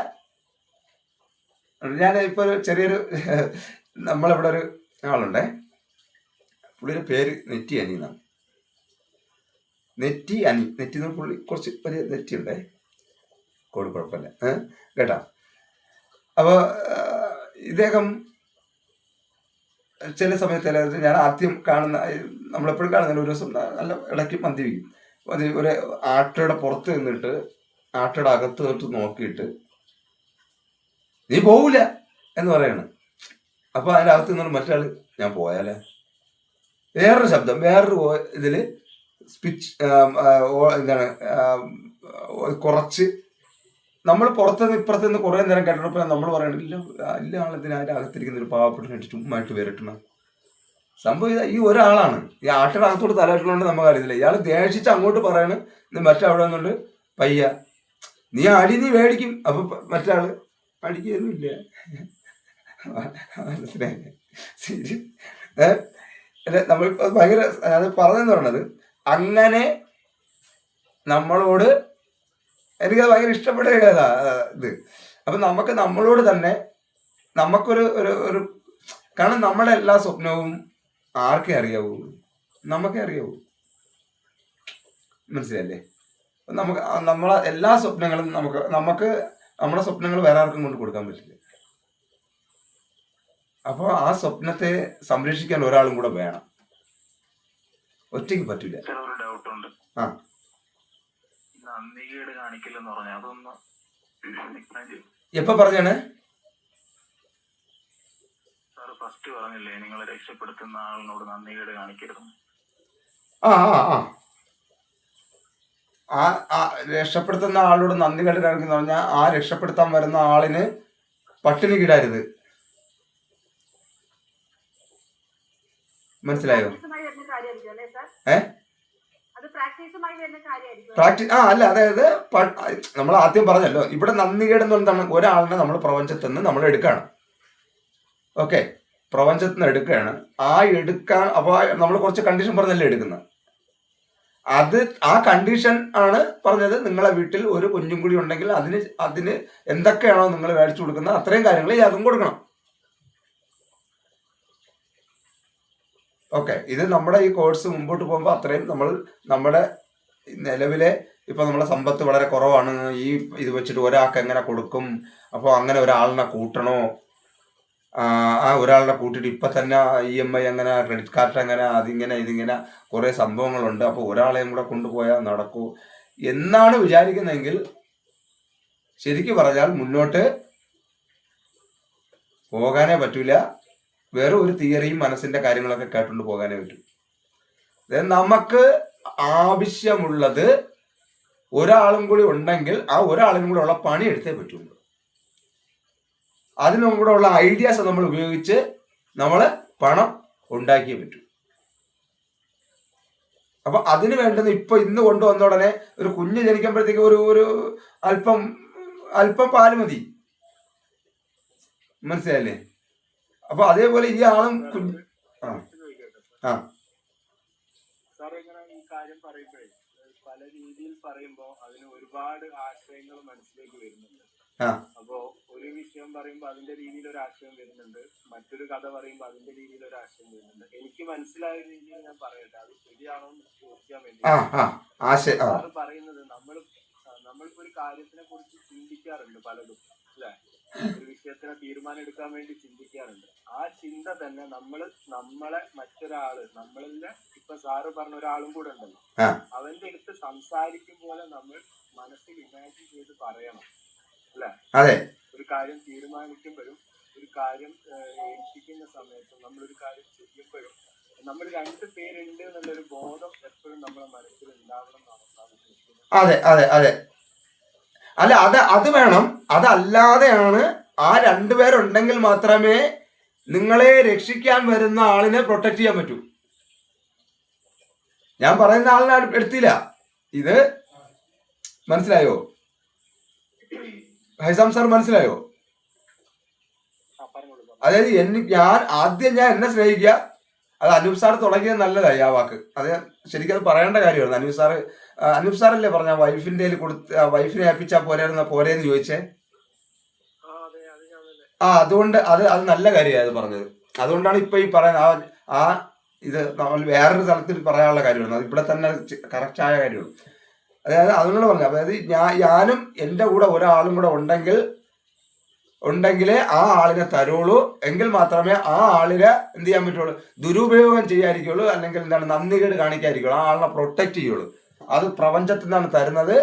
ഞാൻ ഇപ്പോൾ ചെറിയൊരു നമ്മളിവിടെ ഒരു ആളുണ്ടേ, പുള്ളിയുടെ പേര് നെറ്റി അനി എന്നാണ്. നെറ്റി പുള്ളി കുറച്ച് വലിയ നെറ്റിയുണ്ടേ, കുഴപ്പമില്ല കേട്ടാ. അപ്പോൾ ഇദ്ദേഹം ചില സമയത്ത് ഞാൻ ആദ്യം കാണുന്ന, നമ്മളെപ്പോഴും കാണുന്ന ഒരു ദിവസം നല്ല ഇടയ്ക്ക് മദ്യപിക്കും. ഒരു ആട്ടയുടെ പുറത്ത് നിന്നിട്ട് ആട്ടയുടെ അകത്ത് നിന്നിട്ട് നോക്കിയിട്ട് നീ പോവില്ല എന്ന് പറയണം. അപ്പൊ അതിൻ്റെ അകത്ത് നിന്നോട് മറ്റൊരാൾ ഞാൻ പോയാലേ, വേറൊരു ശബ്ദം, വേറൊരു ഇതിൽ സ്പിച്ച് എന്താണ് കുറച്ച് നമ്മൾ പുറത്തുനിന്ന് ഇപ്പുറത്തുനിന്ന് കുറേ നേരം കേട്ടപ്പോൾ നമ്മൾ പറയണില്ല, എല്ലാ ആളത്തിന് അതിൻ്റെ അകത്തിരിക്കുന്ന ഒരു പാവപ്പെട്ടിട്ട് ചുമ്മായിട്ട് വരട്ടണം. സംഭവം ഈ ഒരാളാണ്. ഈ ആട്ടയുടെ അകത്തോട് തലയിട്ടുള്ളതുകൊണ്ട് നമുക്ക് അറിയത്തില്ല. ഇയാൾ ദേഷിച്ച് അങ്ങോട്ട് പറയണ്, മറ്റേ അവിടെ വന്നുകൊണ്ട് പയ്യ നീ മേടിക്കും. അപ്പൊ മറ്റേ ആള് അടിക്കൊന്നുമില്ല. മനസ്സിലായില്ലേ? നമ്മൾ ഭയങ്കര അത് പറഞ്ഞെന്ന് പറഞ്ഞത് അങ്ങനെ നമ്മളോട്, എനിക്കത് ഭയങ്കര ഇഷ്ടപ്പെട്ട ഇത്. അപ്പൊ നമുക്ക് നമ്മളോട് തന്നെ നമുക്കൊരു ഒരു കാരണം നമ്മുടെ എല്ലാ സ്വപ്നവും ആർക്കേ അറിയാവൂ? നമുക്കേ അറിയാവൂ. മനസ്സിലല്ലേ? നമ്മളെ എല്ലാ സ്വപ്നങ്ങളും നമുക്ക് നമ്മുടെ സ്വപ്നങ്ങൾ വേറെ ആർക്കും കൊണ്ട് കൊടുക്കാൻ പറ്റില്ല. അപ്പോൾ ആ സ്വപ്നത്തെ സംരക്ഷിക്കാൻ ഒരാളും കൂടെ വേണം, ഒറ്റയ്ക്ക് പറ്റില്ല. ആ, എപ്പോ പറഞ്ഞാണ്?
ഫസ്റ്റ് പറഞ്ഞില്ലേ നിങ്ങളെ രക്ഷപ്പെടുത്തുന്ന ആളിനോട് നന്ദികേട് കാണിക്കരുത്.
ആ രക്ഷപ്പെടുത്തുന്ന ആളോട് നന്ദികേട് കാണിക്കുന്ന പറഞ്ഞാൽ ആ രക്ഷപ്പെടുത്താൻ വരുന്ന ആളിന് പട്ടിണി കിടരുത്. മനസ്സിലായോ? അല്ല, അതായത് നമ്മൾ ആദ്യം പറഞ്ഞല്ലോ, ഇവിടെ നന്ദികേട് എന്ന് എന്താണ്? ഒരാളിനെ നമ്മൾ പ്രപഞ്ചത്തിൽ നിന്ന് നമ്മൾ എടുക്കുകയാണ്. ഓക്കെ, പ്രപഞ്ചത്തിൽ നിന്ന് എടുക്കുകയാണ്. അപ്പോൾ നമ്മൾ കുറച്ച് കണ്ടീഷൻ പറഞ്ഞല്ലേ എടുക്കുന്നത്. ആ കണ്ടീഷൻ ആണ് പറഞ്ഞത്. നിങ്ങളെ വീട്ടിൽ ഒരു കുഞ്ഞും കൂടി ഉണ്ടെങ്കിൽ അതിന് എന്തൊക്കെയാണോ നിങ്ങൾ മേടിച്ചു കൊടുക്കുന്നത് അത്രയും കാര്യങ്ങൾ ഇയാൾക്കും കൊടുക്കണം. ഓക്കെ, ഇത് നമ്മുടെ ഈ കോഴ്സ് മുമ്പോട്ട് പോകുമ്പോൾ അത്രയും നമ്മുടെ നിലവിലെ ഇപ്പൊ നമ്മളെ സമ്പത്ത് വളരെ കുറവാണ്, ഈ ഇത് വെച്ചിട്ട് ഒരാൾക്ക് എങ്ങനെ കൊടുക്കും, അപ്പോൾ അങ്ങനെ ഒരാളിനെ കൂട്ടണോ, ആ ഒരാളുടെ കൂട്ടിയിട്ട് ഇപ്പം തന്നെ EMI അങ്ങനെ ക്രെഡിറ്റ് കാർഡ് അങ്ങനെ അതിങ്ങനെ ഇതിങ്ങനെ കുറേ സംഭവങ്ങളുണ്ട്, അപ്പോൾ ഒരാളെയും കൂടെ കൊണ്ടുപോയാൽ നടക്കൂ എന്നാണ് വിചാരിക്കുന്നതെങ്കിൽ ശരിക്കും പറഞ്ഞാൽ മുന്നോട്ട് പോകാനേ പറ്റൂല. വേറെ ഒരു തിയറിയും മനസ്സിന്റെ കാര്യങ്ങളൊക്കെ കേട്ടുകൊണ്ട് പോകാനേ പറ്റൂ. നമുക്ക് ആവശ്യമുള്ളത് ഒരാളും കൂടി ഉണ്ടെങ്കിൽ ആ ഒരാളിനും കൂടെ ഉള്ള പണി എടുത്തേ പറ്റുള്ളൂ. അതിനും കൂടെ ഉള്ള ഐഡിയാസ് നമ്മൾ ഉപയോഗിച്ച് നമ്മൾ പണം ഉണ്ടാക്കിയേ പറ്റൂ. അപ്പൊ അതിന് വേണ്ടുന്ന ഇപ്പൊ ഇന്ന് കൊണ്ടുവന്ന ഉടനെ ഒരു കുഞ്ഞ് ജനിക്കുമ്പോഴത്തേക്ക് ഒരു അല്പം അല്പം പാല് മതി, മനസ്സിലായില്ലേ? അപ്പൊ അതേപോലെ ഈ ആളും കുഞ്ഞ് ആ
സാർ ഇങ്ങനെ ഈ കാര്യം പറയുമ്പോഴേ പല രീതിയിൽ പറയുമ്പോൾ അതിന് ഒരുപാട് ആശയങ്ങൾ മനസ്സിലേക്ക് വരുന്നുണ്ട്. അപ്പോ ഒരു വിഷയം പറയുമ്പോൾ അതിന്റെ രീതിയിൽ ഒരു ആശയം വരുന്നുണ്ട്, മറ്റൊരു കഥ പറയുമ്പോൾ അതിന്റെ രീതിയിൽ ഒരു ആശയം വരുന്നുണ്ട്. എനിക്ക് മനസ്സിലായ രീതിയിൽ ഞാൻ പറയട്ടെ, അത് ശരിയാണോ എന്ന് ചോദിക്കാൻ വേണ്ടി. സാറ് പറയുന്നത് നമ്മളിപ്പോ ഒരു കാര്യത്തിനെ കുറിച്ച് ചിന്തിക്കാറുണ്ട് പലതും, അല്ലെ? ഒരു വിഷയത്തിനെ തീരുമാനം എടുക്കാൻ വേണ്ടി ചിന്തിക്കാറുണ്ട്. ആ ചിന്ത തന്നെ നമ്മളെ മറ്റൊരാള് നമ്മളിലെ ഇപ്പൊ സാറ് പറഞ്ഞ ഒരാളും കൂടെ ഉണ്ടല്ലോ, അവന്റെ അടുത്ത് സംസാരിക്കും പോലെ നമ്മൾ മനസ്സിൽ ഇമാജിൻ ചെയ്ത് പറയണം, അല്ലെ? ഒരു കാര്യം തീരുമാനിക്കുമ്പോഴും ഒരു കാര്യം ഏൽപ്പിക്കുന്ന സമയത്തും നമ്മളൊരു കാര്യം ചെയ്യുമ്പോഴും നമ്മൾ രണ്ടു പേരുണ്ട് എന്നുള്ളൊരു ബോധം എപ്പോഴും നമ്മളെ മനസ്സിൽ ഉണ്ടാവണം എന്നാണ്.
അല്ല അത് വേണം. അതല്ലാതെയാണ് ആ രണ്ടുപേരുണ്ടെങ്കിൽ മാത്രമേ നിങ്ങളെ രക്ഷിക്കാൻ വരുന്ന ആളിനെ പ്രൊട്ടക്ട് ചെയ്യാൻ പറ്റൂ. ഞാൻ പറയുന്ന ആളിനെ എടുത്തില്ല. ഇത് മനസ്സിലായോ ഹൈസാം സാർ? മനസ്സിലായോ? അതായത് ഞാൻ എന്നെ സ്നേഹിക്കുക, അത് അനൂപ് സാർ തുടങ്ങിയത് നല്ലതായി ആ വാക്ക്. അത് ശരിക്കും അത് പറയേണ്ട കാര്യമാണ്. അനൂപ് സാറല്ലേ പറഞ്ഞ വൈഫിന്റെ വൈഫിനെ ഏൽപ്പിച്ചാൽ പോരെന്ന് ചോദിച്ചേ. അതുകൊണ്ട് അത് നല്ല കാര്യമാണ് അത് പറഞ്ഞത്. അതുകൊണ്ടാണ് ഇപ്പൊ ഈ പറയുന്ന ഇത് നമ്മൾ വേറൊരു തലത്തിൽ പറയാനുള്ള കാര്യമാണ്. അത് ഇവിടെ തന്നെ കറക്റ്റായ കാര്യമാണ്. അതായത് അതുകൊണ്ട് പറഞ്ഞു, അതായത് ഞാനും എൻ്റെ കൂടെ ഒരാളും കൂടെ ഉണ്ടെങ്കിലേ ആ ആളിനെ തരുള്ളൂ, എങ്കിൽ മാത്രമേ ആ ആളിനെ എന്ത് ചെയ്യാൻ പറ്റുള്ളൂ, ദുരുപയോഗം ചെയ്യാതിരിക്കുള്ളൂ, അല്ലെങ്കിൽ എന്താണ് നന്ദികേട് കാണിക്കാതിരിക്കുള്ളൂ, ആ ആളിനെ പ്രൊട്ടക്ട് ചെയ്യുള്ളൂ. അത് പ്രപഞ്ചത്തിൽ നിന്നാണ് തരുന്നത്,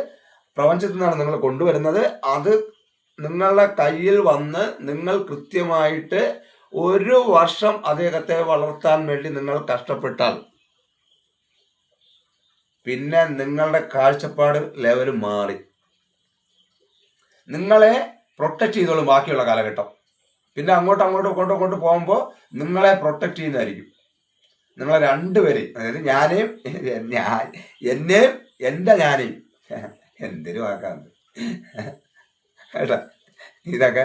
പ്രപഞ്ചത്തിൽ നിന്നാണ് നിങ്ങൾ കൊണ്ടുവരുന്നത്. അത് നിങ്ങളുടെ കയ്യിൽ വന്ന് നിങ്ങൾ കൃത്യമായിട്ട് 1 വർഷം അദ്ദേഹത്തെ വളർത്താൻ വേണ്ടി നിങ്ങൾ കഷ്ടപ്പെട്ടാൽ പിന്നെ നിങ്ങളുടെ കാഴ്ചപ്പാട് ലെവൽ മാറി. നിങ്ങളെ പ്രൊട്ടക്ട് ചെയ്തോളും ബാക്കിയുള്ള കാലഘട്ടം. പിന്നെ അങ്ങോട്ട് പോകുമ്പോൾ നിങ്ങളെ പ്രൊട്ടക്ട് ചെയ്യുന്നതായിരിക്കും. നിങ്ങളെ രണ്ടുപേരെയും, അതായത് എന്നെയും എൻ്റെ ഞാനെയും എന്തൊരു വാക്കാണ് കേട്ടാ ഇതൊക്കെ.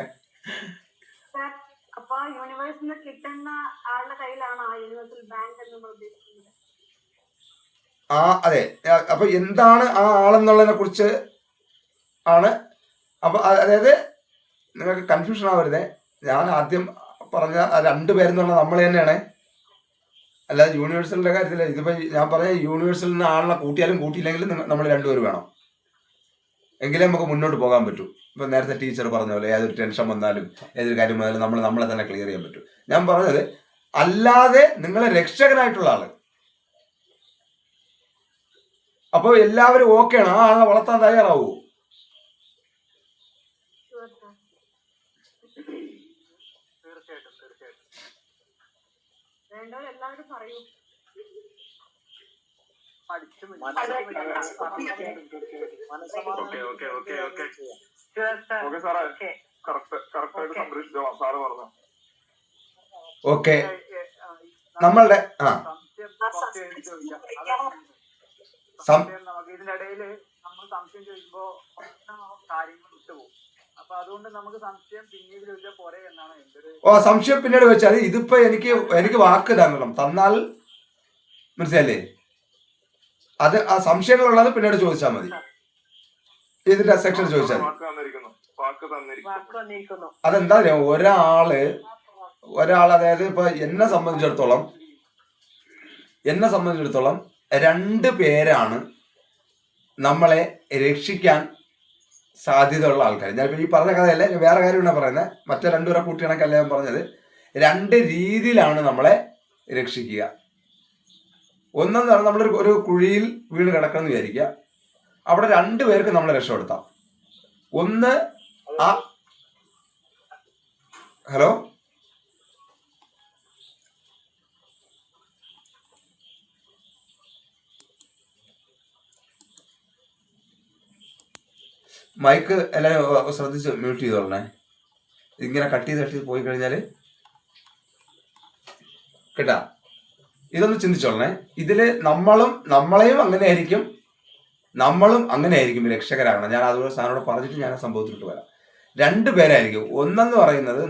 അപ്പൊ യൂണിവേഴ്സിൽ കിട്ടുന്ന ആളുടെ കയ്യിലാണ് ആ യൂണിവേഴ്സൽ ബാങ്ക് എന്ന് നമ്മൾ ഉദ്ദേശിക്കുന്നത്.
അതെ. അപ്പൊ എന്താണ് ആ ആളെന്നുള്ളതിനെ കുറിച്ച് ആണ്. അപ്പൊ അതായത് നിങ്ങൾക്ക് കൺഫ്യൂഷൻ ആവരുതേ. ഞാൻ ആദ്യം പറഞ്ഞ 2 പേരെന്ന് പറഞ്ഞാൽ നമ്മൾ തന്നെയാണ്, അല്ലാതെ യൂണിവേഴ്സലിന്റെ കാര്യത്തില്. ഇതിപ്പോ ഞാൻ പറഞ്ഞ യൂണിവേഴ്സിൽ നിന്ന് ആളിനെ കൂട്ടിയാലും കൂട്ടിയില്ലെങ്കിലും നമ്മൾ 2 പേര് വേണം, എങ്കിലേ നമുക്ക് മുന്നോട്ട് പോകാൻ പറ്റൂ. ഇപ്പൊ നേരത്തെ ടീച്ചർ പറഞ്ഞ പോലെ ഏതൊരു ടെൻഷൻ വന്നാലും ഏതൊരു കാര്യം വന്നാലും നമ്മളെ തന്നെ ക്ലിയർ ചെയ്യാൻ പറ്റും. ഞാൻ പറഞ്ഞത് അല്ലാതെ നിങ്ങളെ രക്ഷകനായിട്ടുള്ള ആള്. അപ്പൊ എല്ലാവരും ഓക്കെയാണ്, ആ ആളെ വളർത്താൻ തയ്യാറാവൂ.
എല്ലാവരും പറയൂ.
ഓക്കെ നമ്മളുടെ
നമുക്ക് ഇതിനിടയില് നമ്മൾ സംശയം ചോദിക്കുമ്പോ കാര്യങ്ങൾ വിട്ടുപോകും. അപ്പൊ അതുകൊണ്ട് നമുക്ക് സംശയം പിന്നീട് ചോദിച്ചാൽ പോരെ എന്നാണ് എന്റെ ഒരു
സംശയം പിന്നീട് വെച്ചാൽ ഇതിപ്പോ എനിക്ക് വാക്ക് തന്നാൽ മനസ്സിലല്ലേ? അത് ആ സംശയങ്ങളുള്ളത് പിന്നീട് ചോദിച്ചാൽ മതി. ഇതിന്റെ സെക്ഷൻ ചോദിച്ചാൽ അതെന്താ ഒരാൾ അതായത് ഇപ്പൊ എന്നെ സംബന്ധിച്ചിടത്തോളം 2 പേരാണ് നമ്മളെ രക്ഷിക്കാൻ സാധ്യതയുള്ള ആൾക്കാർ. ഞാൻ ഈ പറഞ്ഞ കഥയല്ല, വേറെ കാര്യമാണ് പറയുന്നത്. മറ്റേ 2 പേരെ കൂട്ടിയണക്കല്ല ഞാൻ പറഞ്ഞത്. 2 രീതിയിലാണ് നമ്മളെ രക്ഷിക്കുക. ഒന്നെന്ന് പറഞ്ഞാൽ നമ്മളൊരു ഒരു കുഴിയിൽ വീണ് കിടക്കണം വിചാരിക്കുക. അവിടെ 2 പേർക്ക് നമ്മളെ രക്ഷപ്പെടുത്താം. ഒന്ന് ആ ഹലോ മൈക്ക് എല്ലാവരും ശ്രദ്ധിച്ച് മ്യൂട്ട് ചെയ്തോളണേ. ഇങ്ങനെ കട്ട് ചെയ്ത് പോയി കഴിഞ്ഞാൽ കേട്ടാ. ഇതൊന്ന് ചിന്തിച്ചോളണേ. ഇതില് നമ്മളെയും അങ്ങനെ ആയിരിക്കും, നമ്മളും അങ്ങനെ ആയിരിക്കും രക്ഷകരാകണം. ഞാൻ അതുപോലെ സാറിനോട് പറഞ്ഞിട്ട് ഞാൻ ആ സംഭവത്തിലോട്ട് വരാം. 2 പേരായിരിക്കും. ഒന്നെന്ന് പറയുന്നത്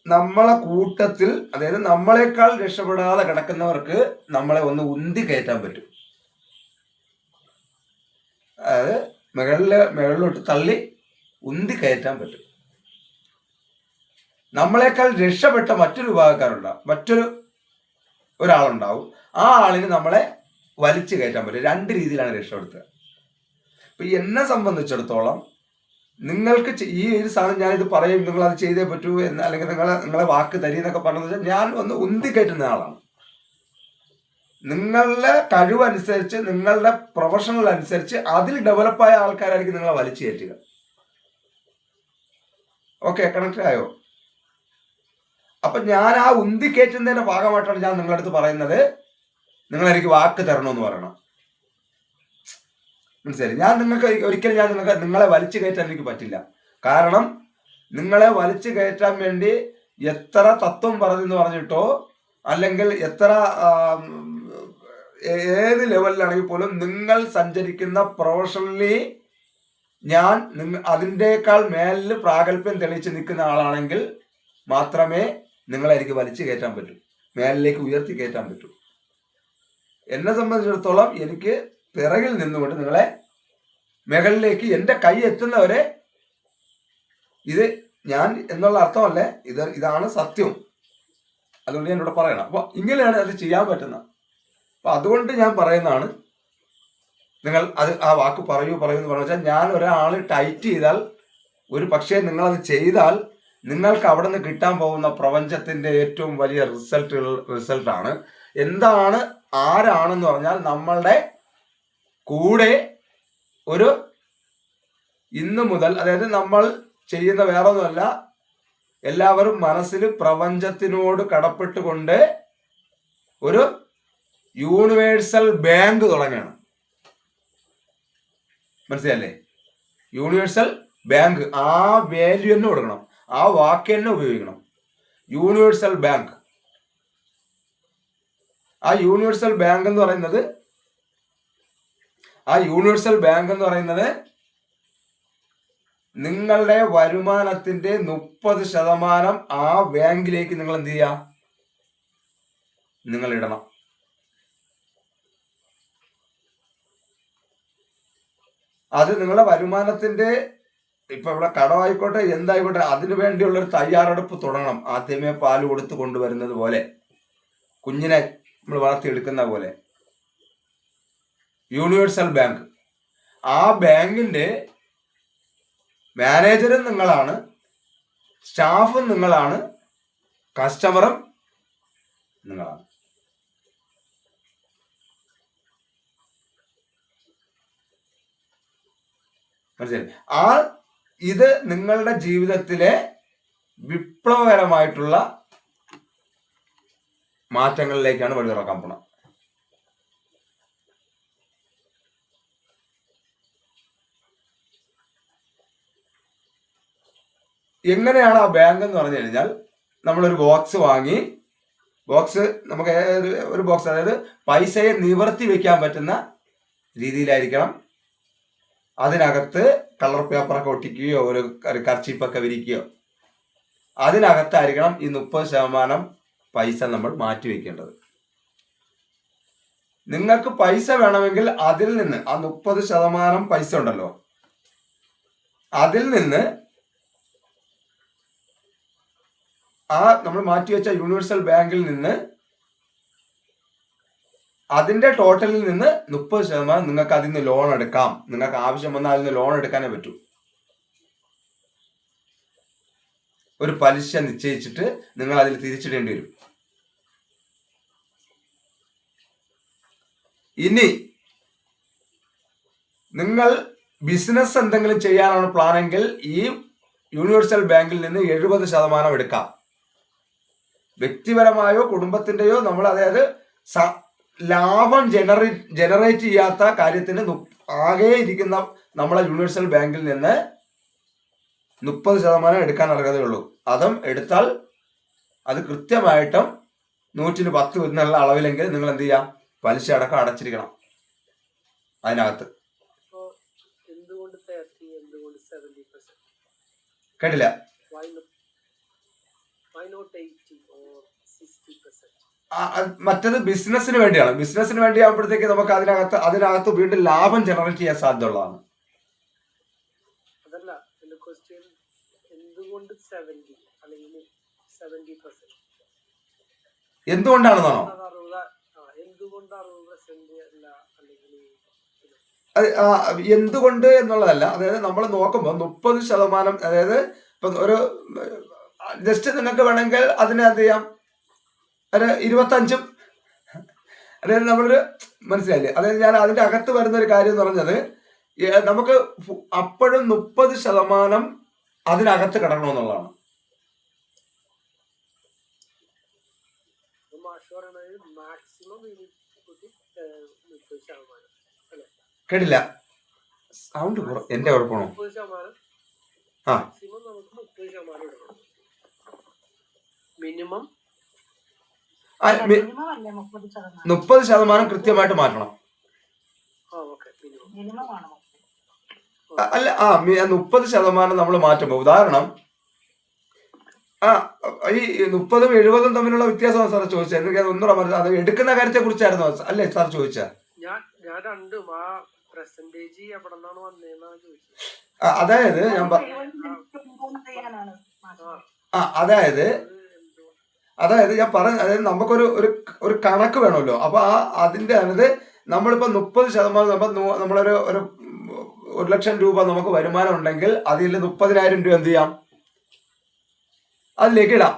നമ്മളെ കൂട്ടത്തിൽ, അതായത് നമ്മളെക്കാൾ രക്ഷപ്പെടാതെ കിടക്കുന്നവർക്ക് നമ്മളെ ഒന്ന് ഉന്തി കയറ്റാൻ പറ്റും. അതായത് മുകളിലോട്ട് തള്ളി ഉന്തി കയറ്റാൻ പറ്റും. നമ്മളെക്കാൾ രക്ഷപ്പെട്ട മറ്റൊരു വിഭാഗക്കാരുണ്ടാവും, ഒരാളുണ്ടാവും. ആ ആളിന് നമ്മളെ വലിച്ചു കയറ്റാൻ പറ്റും. 2 രീതിയിലാണ് രക്ഷപ്പെടുത്തുക. ഇപ്പൊ എന്നെ സംബന്ധിച്ചിടത്തോളം നിങ്ങൾക്ക് ഈ ഒരു സാധനം ഞാനിത് പറയും, നിങ്ങൾ അത് ചെയ്തേ പറ്റൂ എന്ന്, അല്ലെങ്കിൽ നിങ്ങളെ വാക്ക് തരീന്നൊക്കെ പറഞ്ഞതെന്ന് വെച്ചാൽ ഞാൻ ഒന്ന് ഉന്തി കയറ്റുന്ന ആളാണ്. നിങ്ങളുടെ കഴിവനുസരിച്ച്, നിങ്ങളുടെ പ്രൊഫഷണൽ അനുസരിച്ച് അതിൽ ഡെവലപ്പായ ആൾക്കാരായിരിക്കും നിങ്ങളെ വലിച്ചു കയറ്റുക. ഓക്കെ, കണക്ട് ആയോ? അപ്പൊ ഞാൻ ആ ഉന്തി കയറ്റുന്നതിന്റെ ഭാഗമായിട്ടാണ് ഞാൻ നിങ്ങളുടെ അടുത്ത് പറയുന്നത്, നിങ്ങൾ എനിക്ക് വാക്ക് തരണമെന്ന് പറയണം. മനസ്സിലായി? ഞാൻ ഒരിക്കലും നിങ്ങളെ വലിച്ചു കയറ്റാൻ എനിക്ക് പറ്റില്ല. കാരണം നിങ്ങളെ വലിച്ചു കയറ്റാൻ വേണ്ടി എത്ര തത്വം പറഞ്ഞിട്ടോ, അല്ലെങ്കിൽ എത്ര ഏത് ലെവലിലാണെങ്കിൽ പോലും നിങ്ങൾ സഞ്ചരിക്കുന്ന പ്രൊഫഷണലി ഞാൻ അതിൻ്റെക്കാൾ മേലിൽ പ്രാഗൽഭ്യം തെളിയിച്ച് നിൽക്കുന്ന ആളാണെങ്കിൽ മാത്രമേ നിങ്ങളെ എനിക്ക് വലിച്ചു കയറ്റാൻ പറ്റൂ, മേലിലേക്ക് ഉയർത്തി കയറ്റാൻ പറ്റൂ. എന്നെ സംബന്ധിച്ചിടത്തോളം എനിക്ക് പിറകിൽ നിന്നുകൊണ്ട് നിങ്ങളെ മുകളിലേക്ക് എൻ്റെ കൈ എത്തുന്നവരെ, ഇത് ഞാൻ എന്നുള്ള അർത്ഥമല്ലേ, ഇതാണ് സത്യം. അതുകൊണ്ട് ഞാൻ ഇവിടെ പറയണം. അപ്പൊ ഇങ്ങനെയാണ് അത് ചെയ്യാൻ പറ്റുന്നത്. അപ്പൊ അതുകൊണ്ട് ഞാൻ പറയുന്നതാണ്, നിങ്ങൾ അത് ആ വാക്ക് പറയൂ എന്ന് പറഞ്ഞു വെച്ചാൽ, ഞാൻ ഒരാൾ ടൈറ്റ് ചെയ്താൽ, ഒരു പക്ഷേ നിങ്ങളത് ചെയ്താൽ നിങ്ങൾക്ക് അവിടെ നിന്ന് കിട്ടാൻ പോകുന്ന പ്രപഞ്ചത്തിന്റെ ഏറ്റവും വലിയ റിസൾട്ടാണ്. എന്താണ്, ആരാണെന്ന് പറഞ്ഞാൽ നമ്മളുടെ കൂടെ ഒരു ഇന്ന് മുതൽ, അതായത് നമ്മൾ ചെയ്യുന്ന വേറൊന്നുമല്ല, എല്ലാവരും മനസ്സിൽ പ്രപഞ്ചത്തിനോട് കടപ്പെട്ടുകൊണ്ട് ഒരു യൂണിവേഴ്സൽ ബാങ്ക് തുടങ്ങണം. മനസ്സിലല്ലേ? യൂണിവേഴ്സൽ ബാങ്ക്, ആ വാല്യൂ തന്നെ കൊടുക്കണം, ആ വാക്ക് തന്നെ ഉപയോഗിക്കണം. Universal bank. ആ യൂണിവേഴ്സൽ ബാങ്ക് എന്ന് പറയുന്നത് നിങ്ങളുടെ വരുമാനത്തിന്റെ 30% ആ ബാങ്കിലേക്ക് നിങ്ങൾ എന്ത് ചെയ്യുക, നിങ്ങൾ ഇടണം. അത് നിങ്ങളുടെ വരുമാനത്തിന്റെ, ഇപ്പൊ ഇവിടെ കടമായിക്കോട്ടെ എന്തായിക്കോട്ടെ, അതിനു വേണ്ടിയുള്ള ഒരു തയ്യാറെടുപ്പ് തുടങ്ങണം. ആദ്യമേ പാല് കൊടുത്ത് കൊണ്ടുവരുന്നത് പോലെ, കുഞ്ഞിനെ നമ്മൾ വളർത്തിയെടുക്കുന്ന പോലെ. യൂണിവേഴ്സൽ ബാങ്ക്, ആ ബാങ്കിന്റെ മാനേജറും നിങ്ങളാണ്, സ്റ്റാഫും നിങ്ങളാണ്, കസ്റ്റമറും നിങ്ങളാണ്. മനസ്സിലായി? ഇത് നിങ്ങളുടെ ജീവിതത്തിലെ വിപ്ലവകരമായിട്ടുള്ള മാറ്റങ്ങളിലേക്കാണ് വഴി തുറക്കാൻ പോണത്. എങ്ങനെയാണ് ആ ബാങ്ക് എന്ന് പറഞ്ഞു കഴിഞ്ഞാൽ, നമ്മളൊരു ബോക്സ് വാങ്ങി, നമുക്ക് ഒരു ബോക്സ്, അതായത് പൈസയെ നിവർത്തി വെക്കാൻ പറ്റുന്ന രീതിയിലായിരിക്കണം. അതിനകത്ത് കളർ പേപ്പറൊക്കെ ഒട്ടിക്കുകയോ ഒരു കർച്ചീപ്പൊക്കെ വിരിക്കുകയോ, അതിനകത്തായിരിക്കണം ഈ 30% പൈസ നമ്മൾ മാറ്റി വെക്കേണ്ടത്. നിങ്ങൾക്ക് പൈസ വേണമെങ്കിൽ അതിൽ നിന്ന്, ആ 30% പൈസ ഉണ്ടല്ലോ, അതിൽ നിന്ന് ആ നമ്മൾ മാറ്റിവെച്ച യൂണിവേഴ്സൽ ബാങ്കിൽ നിന്ന്, അതിന്റെ ടോട്ടലിൽ നിന്ന് 30% നിങ്ങൾക്ക് അതിൽ നിന്ന് ലോൺ എടുക്കാം. നിങ്ങൾക്ക് ആവശ്യം വന്നാൽ അതിൽ നിന്ന് ലോൺ എടുക്കാനേ പറ്റൂ. ഒരു പലിശ നിശ്ചയിച്ചിട്ട് നിങ്ങൾ അതിൽ തിരിച്ചിടേണ്ടി വരും. ഇനി നിങ്ങൾ ബിസിനസ് എന്തെങ്കിലും ചെയ്യാനാണ് പ്ലാനെങ്കിൽ ഈ യൂണിവേഴ്സൽ ബാങ്കിൽ നിന്ന് 70% എടുക്കാം. വ്യക്തിപരമായോ കുടുംബത്തിന്റെയോ നമ്മൾ അതായത് ലാഭം ജനറേറ്റ് ചെയ്യാത്ത കാര്യത്തിന് ആകെ ഇരിക്കുന്ന നമ്മളെ യൂണിവേഴ്സൽ ബാങ്കിൽ നിന്ന് 30% എടുക്കാൻ അർഹതയുള്ളൂ. അതും എടുത്താൽ അത് കൃത്യമായിട്ടും 110 എന്നുള്ള അളവിലെങ്കിൽ നിങ്ങൾ എന്ത് ചെയ്യാം, പലിശ അടക്കം അടച്ചിരിക്കണം അതിനകത്ത്. കേട്ടില്ല? മറ്റത് ബിസിനസിന് വേണ്ടിയാണ്. ബിസിനസിന് വേണ്ടി ആകുമ്പോഴത്തേക്ക് നമുക്ക് അതിനകത്ത് വീണ്ടും ലാഭം ജനറേറ്റ് ചെയ്യാൻ സാധ്യതയുള്ളതാണ്. എന്തുകൊണ്ടാണെന്നാണോ? എന്തുകൊണ്ട് എന്നുള്ളതല്ല. അതായത് നമ്മൾ നോക്കുമ്പോൾ 30%, അതായത് ഇപ്പം ഒരു ജസ്റ്റ് നിങ്ങൾക്ക് വേണമെങ്കിൽ അതിനെ എന്ത് ചെയ്യാം, ഒരു 25, അതായത് നമ്മളൊരു മനസ്സിലായില്ലേ. അതായത് ഞാൻ അതിന്റെ അകത്ത് വരുന്ന ഒരു കാര്യം എന്ന് പറഞ്ഞത്, നമുക്ക് അപ്പോഴും 30% അതിനകത്ത് കിടക്കണമെന്നുള്ളതാണ്. കേട്ടില്ല? സൗണ്ട് എന്റെ കുഴപ്പമാണോ? ആ,
മിനിമം
30% കൃത്യമായിട്ട് മാറ്റണം. അല്ല, 30% നമ്മൾ മാറ്റുമ്പോൾ, ഉദാഹരണം ഈ 30ഉം 70ഉം തമ്മിലുള്ള വ്യത്യാസമാണ് സാർ ചോദിച്ചത്. എനിക്ക് ഒന്നുകൂടെ മനസ്സിലായി. അത് എടുക്കുന്ന കാര്യത്തെ കുറിച്ചായിരുന്നു അല്ലേ സാർ ചോദിച്ചത്? അതായത് ഞാൻ പറഞ്ഞ, അതായത് നമുക്കൊരു ഒരു കണക്ക് വേണമല്ലോ. അപ്പൊ അതിന്റെ അതായത് നമ്മളിപ്പോ 30%, നമ്മളൊരു 1,00,000 രൂപ നമുക്ക് വരുമാനം ഉണ്ടെങ്കിൽ അതിൽ 30,000 രൂപ എന്ത് ചെയ്യാം, അതിലേക്ക് ഇടാം.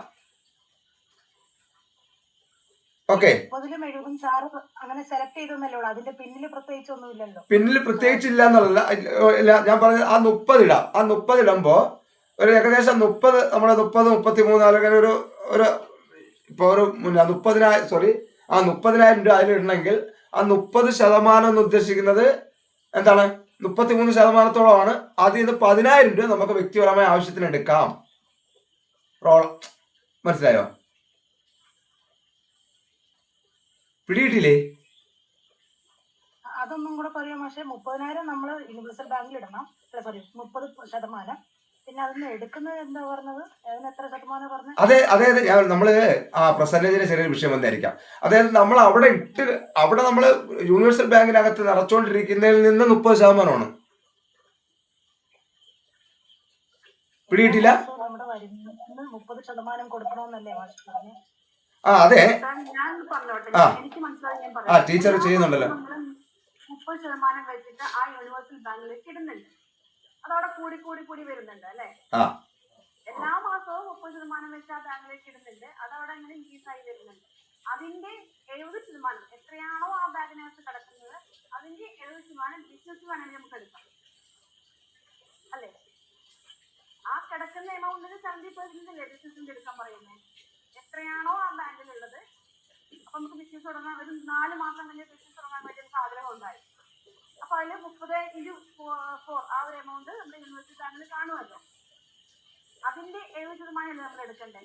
ഓക്കെ, പിന്നിൽ പ്രത്യേകിച്ചില്ല എന്നുള്ളതല്ല. ഞാൻ പറഞ്ഞത് ആ 30 ഇടാം. ആ 30 ഇടുമ്പോ ഒരു ഏകദേശം 30, നമ്മുടെ 30, 33 അല്ലെങ്കിൽ ഒരു ഇപ്പൊ ഒരു 30,000 രൂപ അതിലിടണമെങ്കിൽ ആ 30% എന്ന് ഉദ്ദേശിക്കുന്നത് എന്താണ്, 33%. അതിൽ നിന്ന് 10,000 രൂപ നമുക്ക് വ്യക്തിപരമായ ആവശ്യത്തിന് എടുക്കാം. മനസ്സിലായോ? പിടിയിട്ടില്ലേ?
അതൊന്നും കൂടെ പറയാം. പക്ഷെ 30,000 നമ്മൾ യൂണിവേഴ്സൽ ബാങ്കിൽ ഇടണം. സോറി, 30%. പിന്നെ അതിന് എടുക്കുന്നത് എന്താ പറഞ്ഞത്? അതിന് എത്ര ശതമാനം പറഞ്ഞു?
അതായത് നമ്മള് പെർസെന്റേജിന് ചെറിയൊരു വിഷയം വന്നായിരിക്കാം. അതായത് നമ്മൾ അവിടെ നമ്മൾ യൂണിവേഴ്സൽ ബാങ്കിനകത്ത് നിറച്ചുകൊണ്ടിരിക്കുന്നതിൽ നിന്ന് 30%. പിടിയിട്ടില്ല?
നമ്മുടെ വരുമാനത്തിന് 30% കൊടുക്കണമെന്നല്ലേ മാഷ് പറഞ്ഞു?
അതെ,
ഞാൻ പറഞ്ഞോട്ടെ, എനിക്ക് മനസ്സിലായി. ഞാൻ
ടീച്ചർ ചെയ്യുന്നുണ്ടല്ലോ.
30% വെച്ചിട്ട് ആ യൂണിവേഴ്സൽ ബാങ്കിലേക്ക് ഇടുന്നുണ്ട്. അതവിടെ കൂടി വരുന്നുണ്ട് അല്ലെ? എല്ലാ മാസവും 30% വെച്ച് ആ ബാങ്കിലേക്ക് ഇടുന്നുണ്ട്. അതവിടെ ഇങ്ങനെ ഇൻക്രീസ് ആയി വരുന്നുണ്ട്. അതിന്റെ 70% എത്രയാണോ ആ ബാങ്കിനകത്ത് കിടക്കുന്നത്, അതിന്റെ 70% ബിസിനസ് വേണമെങ്കിൽ നമുക്ക് എടുക്കാം അല്ലെ? ആ കിടക്കുന്ന എമൗണ്ടിന് 70% അല്ലേ ബിസിനസിന്റെ എടുക്കാൻ പറയുന്നത്? എത്രയാണോ ആ ബാങ്കിലുള്ളത്, അപ്പൊ നമുക്ക് ബിസിനസ് തുടങ്ങാൻ ഒരു 4 മാസം കഴിഞ്ഞ് ബിസിനസ് തുടങ്ങാൻ വേണ്ടി നമുക്ക് ആഗ്രഹം ഉണ്ടായി. അപ്പൊ അതില് 30x4 ആ ഒരു എമൗണ്ട് നമ്മുടെ യൂണിവേഴ്സിറ്റി ബാങ്കിൽ കാണുമല്ലോ. അതിന്റെ 70% നമ്മൾ എടുക്കണ്ടേ?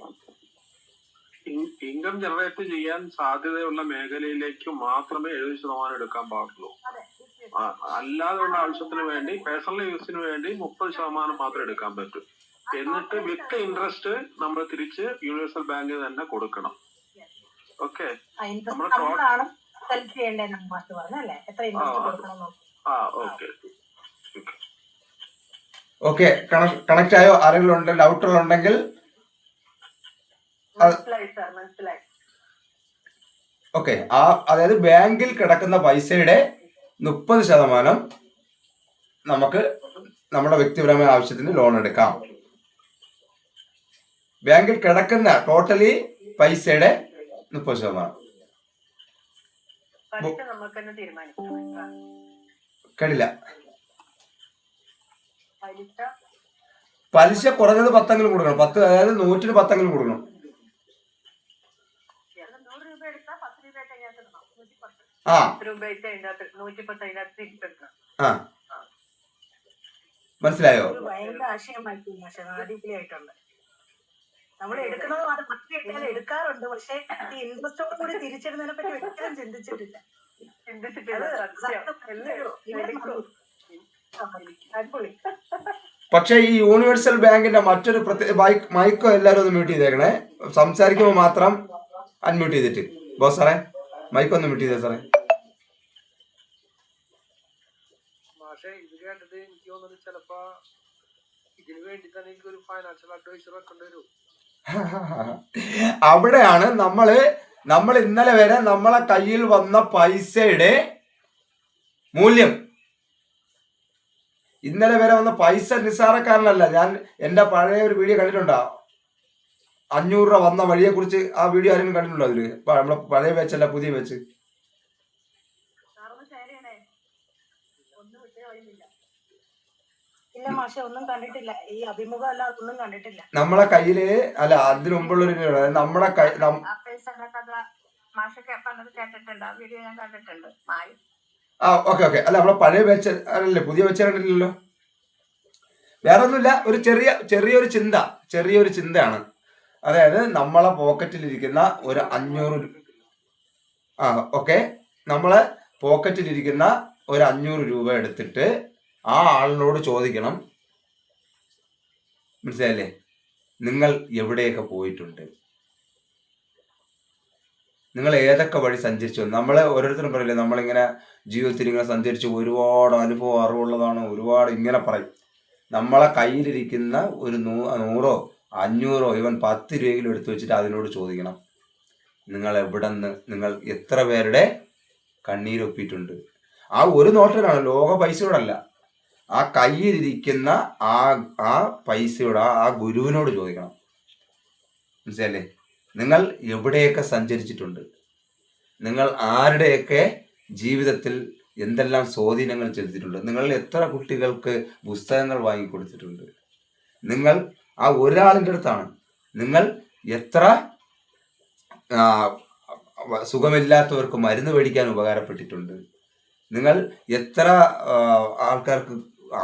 ഇൻകം ജനറേറ്റ് ചെയ്യാൻ സാധ്യതയുള്ള മേഖലയിലേക്ക് മാത്രമേ 70% എടുക്കാൻ പാടുള്ളൂ. അല്ലാതെയുള്ള ആവശ്യത്തിന് വേണ്ടി, പേഴ്സണൽ യൂസിന് വേണ്ടി 30% മാത്രം എടുക്കാൻ പറ്റും. എന്നിട്ട് വിത്ത് ഇൻട്രസ്റ്റ് നമ്മൾ തിരിച്ച് യൂണിവേഴ്സൽ ബാങ്കിൽ തന്നെ കൊടുക്കണം. ഓക്കെ,
ഓക്കെ, കണക്ട് ആയോ? ആരെങ്കിലും ഡൗട്ടുകളുണ്ടെങ്കിൽ ഓക്കെ. അതായത് ബാങ്കിൽ കിടക്കുന്ന പൈസയുടെ 30% നമുക്ക് നമ്മുടെ വ്യക്തിപരമായ ആവശ്യത്തിന് ലോൺ എടുക്കാം. ബാങ്കിൽ കിടക്കുന്ന ടോട്ടലി പൈസയുടെ 30%.
പലിശ നമുക്ക് തന്നെ തീരുമാനിക്കണം.
കേട്ടില്ല.
പലിശ
കുറഞ്ഞത് 10 കൊടുക്കണം. 10, അതായത് 100-ന് 10 കൊടുക്കണം.
100 രൂപ എടുത്താൽ 10 രൂപയായിട്ട് അതിനകത്ത് ഇടണം. 110.
ആ
10 രൂപ 110 അതിനകത്ത് തിരിച്ചെടുക്കണം.
ആ മനസ്സിലായോ?
ഭയങ്കര ആശയമായിരിക്കും പക്ഷെ അടിപൊളിയായിട്ടുണ്ട്. നമ്മൾ എടുക്കുന്നത് മാത്രം 10 ഇട്ടാൽ എടുക്കാറുണ്ട്, പക്ഷെ ഈ ഇൻട്രസ്റ്റോട് കൂടി തിരിച്ചിടുന്നതിനെ പറ്റി ഒരിക്കലും ചിന്തിച്ചിട്ടില്ല. അടിപൊളി.
പക്ഷെ ഈ യൂണിവേഴ്സൽ ബാങ്കിന്റെ മറ്റൊരു മൈക്കോ എല്ലാവരും ഒന്ന് മ്യൂട്ട് ചെയ്തേക്കണേ. സംസാരിക്കുമ്പോൾ മാത്രം അൺമ്യൂട്ട് ചെയ്തിട്ട്. ബോസ് സാറേ മൈക്കോ ഒന്ന് മ്യൂട്ട് ചെയ്തേ സാറേ.
പക്ഷേ ഇത് കേട്ടിട്ട് എനിക്ക് തോന്നുന്നത് ചിലപ്പോ ഇതിനു വേണ്ടി തന്നെ എനിക്കൊരു ഫൈനാൻഷ്യൽ അഡ്വൈസർ വെക്കേണ്ടി വരും.
അവിടെയാണ് നമ്മൾ ഇന്നലെ വരെ നമ്മളെ കയ്യിൽ വന്ന പൈസയുടെ മൂല്യം, ഇന്നലെ വരെ വന്ന പൈസ നിസ്സാരക്കാരനല്ല. ഞാൻ എന്റെ പഴയ ഒരു വീഡിയോ കണ്ടിട്ടുണ്ടോ? 500 രൂപ വന്ന വഴിയെ കുറിച്ച്. ആ വീഡിയോ ആരെങ്കിലും കണ്ടിട്ടുണ്ടോ? അതില് നമ്മളെ പഴയ വെച്ചല്ല പുതിയ വെച്ച്.
സാറൊന്ന് ഷെയർ ചെയ്യണേ. ഒന്നും വിട്ടേ വഴിയില്ല.
ഇല്ല മാഷെ, ഒന്നും കണ്ടിട്ടില്ല. ഈ അഭിമുഖം അല്ലാതെ ഒന്നും കണ്ടിട്ടില്ല.
നമ്മളെ കയ്യില് അല്ല, അതിന് മുമ്പുള്ളൊരു നമ്മുടെ
ആ പൈസ കഥ മാഷൊക്കെ പണ്ടത് കേട്ടിട്ടുണ്ട്. ആ വീഡിയോ ഞാൻ കണ്ടിട്ടുണ്ട്. മായി
ഓക്കെ. അല്ല നമ്മളെ പഴയ വെച്ച അല്ലല്ലേ, പുതിയ വെച്ച കണ്ടിട്ടില്ലല്ലോ. വേറെ ഒന്നുമില്ല, ഒരു ചെറിയൊരു ചിന്തയാണ്. അതായത് നമ്മളെ പോക്കറ്റിലിരിക്കുന്ന ഒരു 500 നമ്മളെ പോക്കറ്റിലിരിക്കുന്ന ഒരു 500 രൂപ എടുത്തിട്ട് ആ ആളിനോട് ചോദിക്കണം, മനസ്സിലായില്ലേ, നിങ്ങൾ എവിടെയൊക്കെ പോയിട്ടുണ്ട്, നിങ്ങൾ ഏതൊക്കെ വഴി സഞ്ചരിച്ചു. നമ്മളെ ഓരോരുത്തരും പറയില്ലേ, നമ്മളിങ്ങനെ ജീവിതത്തിൽ ഇങ്ങനെ സഞ്ചരിച്ച് ഒരുപാട് അനുഭവം അറിവുള്ളതാണ്, ഒരുപാട് ഇങ്ങനെ പറയും. നമ്മളെ കയ്യിലിരിക്കുന്ന ഒരു 100-ഓ 500-ഓ ഈവൻ 10 രൂപയെങ്കിലും എടുത്തു വെച്ചിട്ട് അതിനോട് ചോദിക്കണം, നിങ്ങൾ എവിടെന്ന്, നിങ്ങൾ എത്ര പേരുടെ കണ്ണീരൊപ്പിയിട്ടുണ്ട്. ആ ഒരു നോട്ടിനാണ്, ലോക പൈസയോടല്ല, ആ കയ്യിലിരിക്കുന്ന ആ പൈസയോട് ആ ഗുരുവിനോട് ചോദിക്കണം. മനസ്സിലല്ലേ? നിങ്ങൾ എവിടെയൊക്കെ സഞ്ചരിച്ചിട്ടുണ്ട്, നിങ്ങൾ ആരുടെയൊക്കെ ജീവിതത്തിൽ എന്തെല്ലാം സ്വാധീനങ്ങൾ ചെലുത്തിയിട്ടുണ്ട്, നിങ്ങൾ എത്ര കുട്ടികൾക്ക് പുസ്തകങ്ങൾ വാങ്ങിക്കൊടുത്തിട്ടുണ്ട്, നിങ്ങൾ ആ ഒരാളിൻ്റെ അടുത്താണ്, നിങ്ങൾ എത്ര സുഖമില്ലാത്തവർക്ക് മരുന്ന് മേടിക്കാൻ ഉപകാരപ്പെട്ടിട്ടുണ്ട്, നിങ്ങൾ എത്ര ആൾക്കാർക്ക്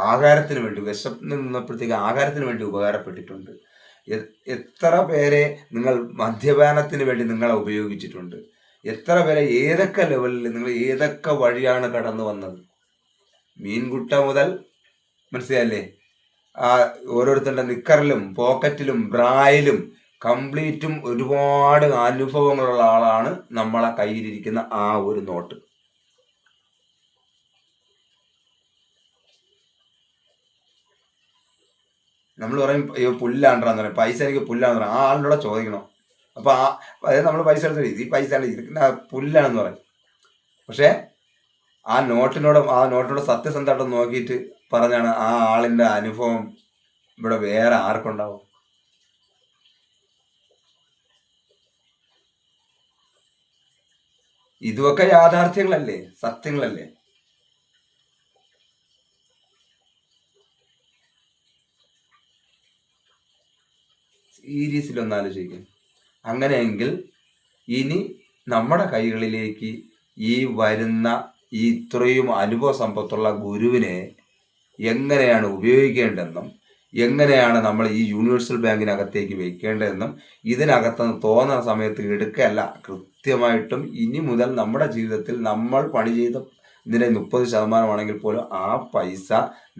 ആഹാരത്തിന് വേണ്ടി, വിശപ്പിന് നിന്നപ്പോഴത്തേക്ക് ആഹാരത്തിന് വേണ്ടി ഉപകാരപ്പെട്ടിട്ടുണ്ട്, എത്ര പേരെ നിങ്ങൾ മദ്യപാനത്തിന് വേണ്ടി നിങ്ങളെ ഉപയോഗിച്ചിട്ടുണ്ട്, എത്ര പേരെ ഏതൊക്കെ ലെവലിൽ നിങ്ങൾ ഏതൊക്കെ വഴിയാണ് കടന്നു വന്നത്. മീൻകുട്ട മുതൽ, മനസ്സിലായല്ലേ, ആ ഓരോരുത്തരുടെ നിക്കറിലും പോക്കറ്റിലും ബ്രായിലും കംപ്ലീറ്റും ഒരുപാട് അനുഭവങ്ങളുള്ള ആളാണ് നമ്മളെ കയ്യിലിരിക്കുന്ന ആ ഒരു നോട്ട്. നമ്മൾ പറയും പുല്ലാണ്ടാന്ന് പറയും, പൈസ എനിക്ക് പുല്ലാന്ന് പറയും. ആ ആളിനോട് ചോദിക്കണം. അപ്പൊ അതായത് നമ്മൾ പൈസ എടുത്തിട്ട് ഈ പൈസ പുല്ലാണെന്ന് പറയും. പക്ഷെ ആ നോട്ടിനോട് സത്യസന്ധമായിട്ട് നോക്കിയിട്ട് പറഞ്ഞാണ് ആ ആളിന്റെ അനുഭവം ഇവിടെ വേറെ ആർക്കുണ്ടാവും. ഇതൊക്കെ യാഥാർത്ഥ്യങ്ങളല്ലേ, സത്യങ്ങളല്ലേ. സീരീസിലൊന്ന് ആലോചിക്കും. അങ്ങനെയെങ്കിൽ ഇനി നമ്മുടെ കൈകളിലേക്ക് ഈ വരുന്ന ഈ ഇത്രയും അനുഭവ സമ്പത്തുള്ള ഗുരുവിനെ എങ്ങനെയാണ് ഉപയോഗിക്കേണ്ടതെന്നും എങ്ങനെയാണ് നമ്മൾ ഈ യൂണിവേഴ്സൽ ബാങ്കിനകത്തേക്ക് വെക്കേണ്ടതെന്നും ഇതിനകത്തുനിന്ന് തോന്നുന്ന സമയത്ത് എടുക്കുകയല്ല, കൃത്യമായിട്ടും ഇനി മുതൽ നമ്മുടെ ജീവിതത്തിൽ നമ്മൾ പണി ചെയ്ത ഇതിൻ്റെ 30% പോലും ആ പൈസ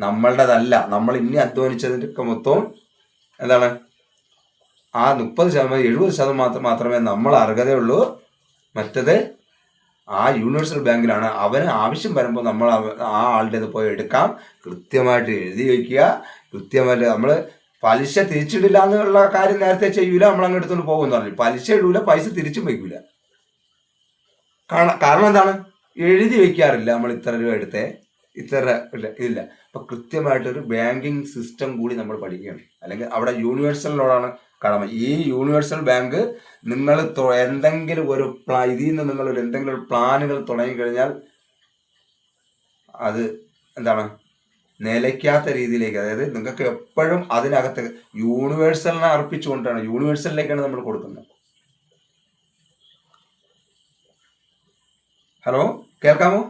നമ്മളുടേതല്ല. നമ്മൾ ഇനി അധ്വാനിച്ചതിൻ്റെ ഒക്കെ മൊത്തവും എന്താണ്, ആ 30% 70% മാത്രമേ നമ്മൾ അർഹതയുള്ളൂ. മറ്റത് ആ യൂണിവേഴ്സൽ ബാങ്കിലാണ്. അവന് ആവശ്യം വരുമ്പോൾ നമ്മൾ ആ ആളുടെ ഇത് പോയി എടുക്കാം. കൃത്യമായിട്ട് എഴുതി വയ്ക്കുക. കൃത്യമായിട്ട് നമ്മൾ പലിശ തിരിച്ചിടില്ല എന്നുള്ള കാര്യം നേരത്തെ ചെയ്യൂല, നമ്മൾ അങ്ങ് എടുത്തുകൊണ്ട് പോകുമെന്ന് പറഞ്ഞു. പലിശ ഇടൂല, പൈസ തിരിച്ചും വയ്ക്കൂല. കാരണം എന്താണ്, എഴുതി വയ്ക്കാറില്ല. നമ്മൾ ഇത്ര രൂപ എടുത്തേ, ഇത്ര ഇല്ല. അപ്പൊ കൃത്യമായിട്ടൊരു ബാങ്കിങ് സിസ്റ്റം കൂടി നമ്മൾ പഠിക്കുകയാണ്. അല്ലെങ്കിൽ അവിടെ യൂണിവേഴ്സലിനോടാണ് കടമ. ഈ യൂണിവേഴ്സൽ ബാങ്ക് നിങ്ങൾ എന്തെങ്കിലും ഒരു ഇതിൽ നിന്ന് നിങ്ങൾ എന്തെങ്കിലും ഒരു പ്ലാനുകൾ തുടങ്ങിക്കഴിഞ്ഞാൽ അത് എന്താണ് നിലയ്ക്കാത്ത രീതിയിലേക്ക്, അതായത് നിങ്ങൾക്ക് എപ്പോഴും അതിനകത്ത് യൂണിവേഴ്സലിനെ അർപ്പിച്ചുകൊണ്ടാണ്, യൂണിവേഴ്സലിലേക്കാണ് നമ്മൾ കൊടുക്കുന്നത്. ഹലോ, കേൾക്കാമോ?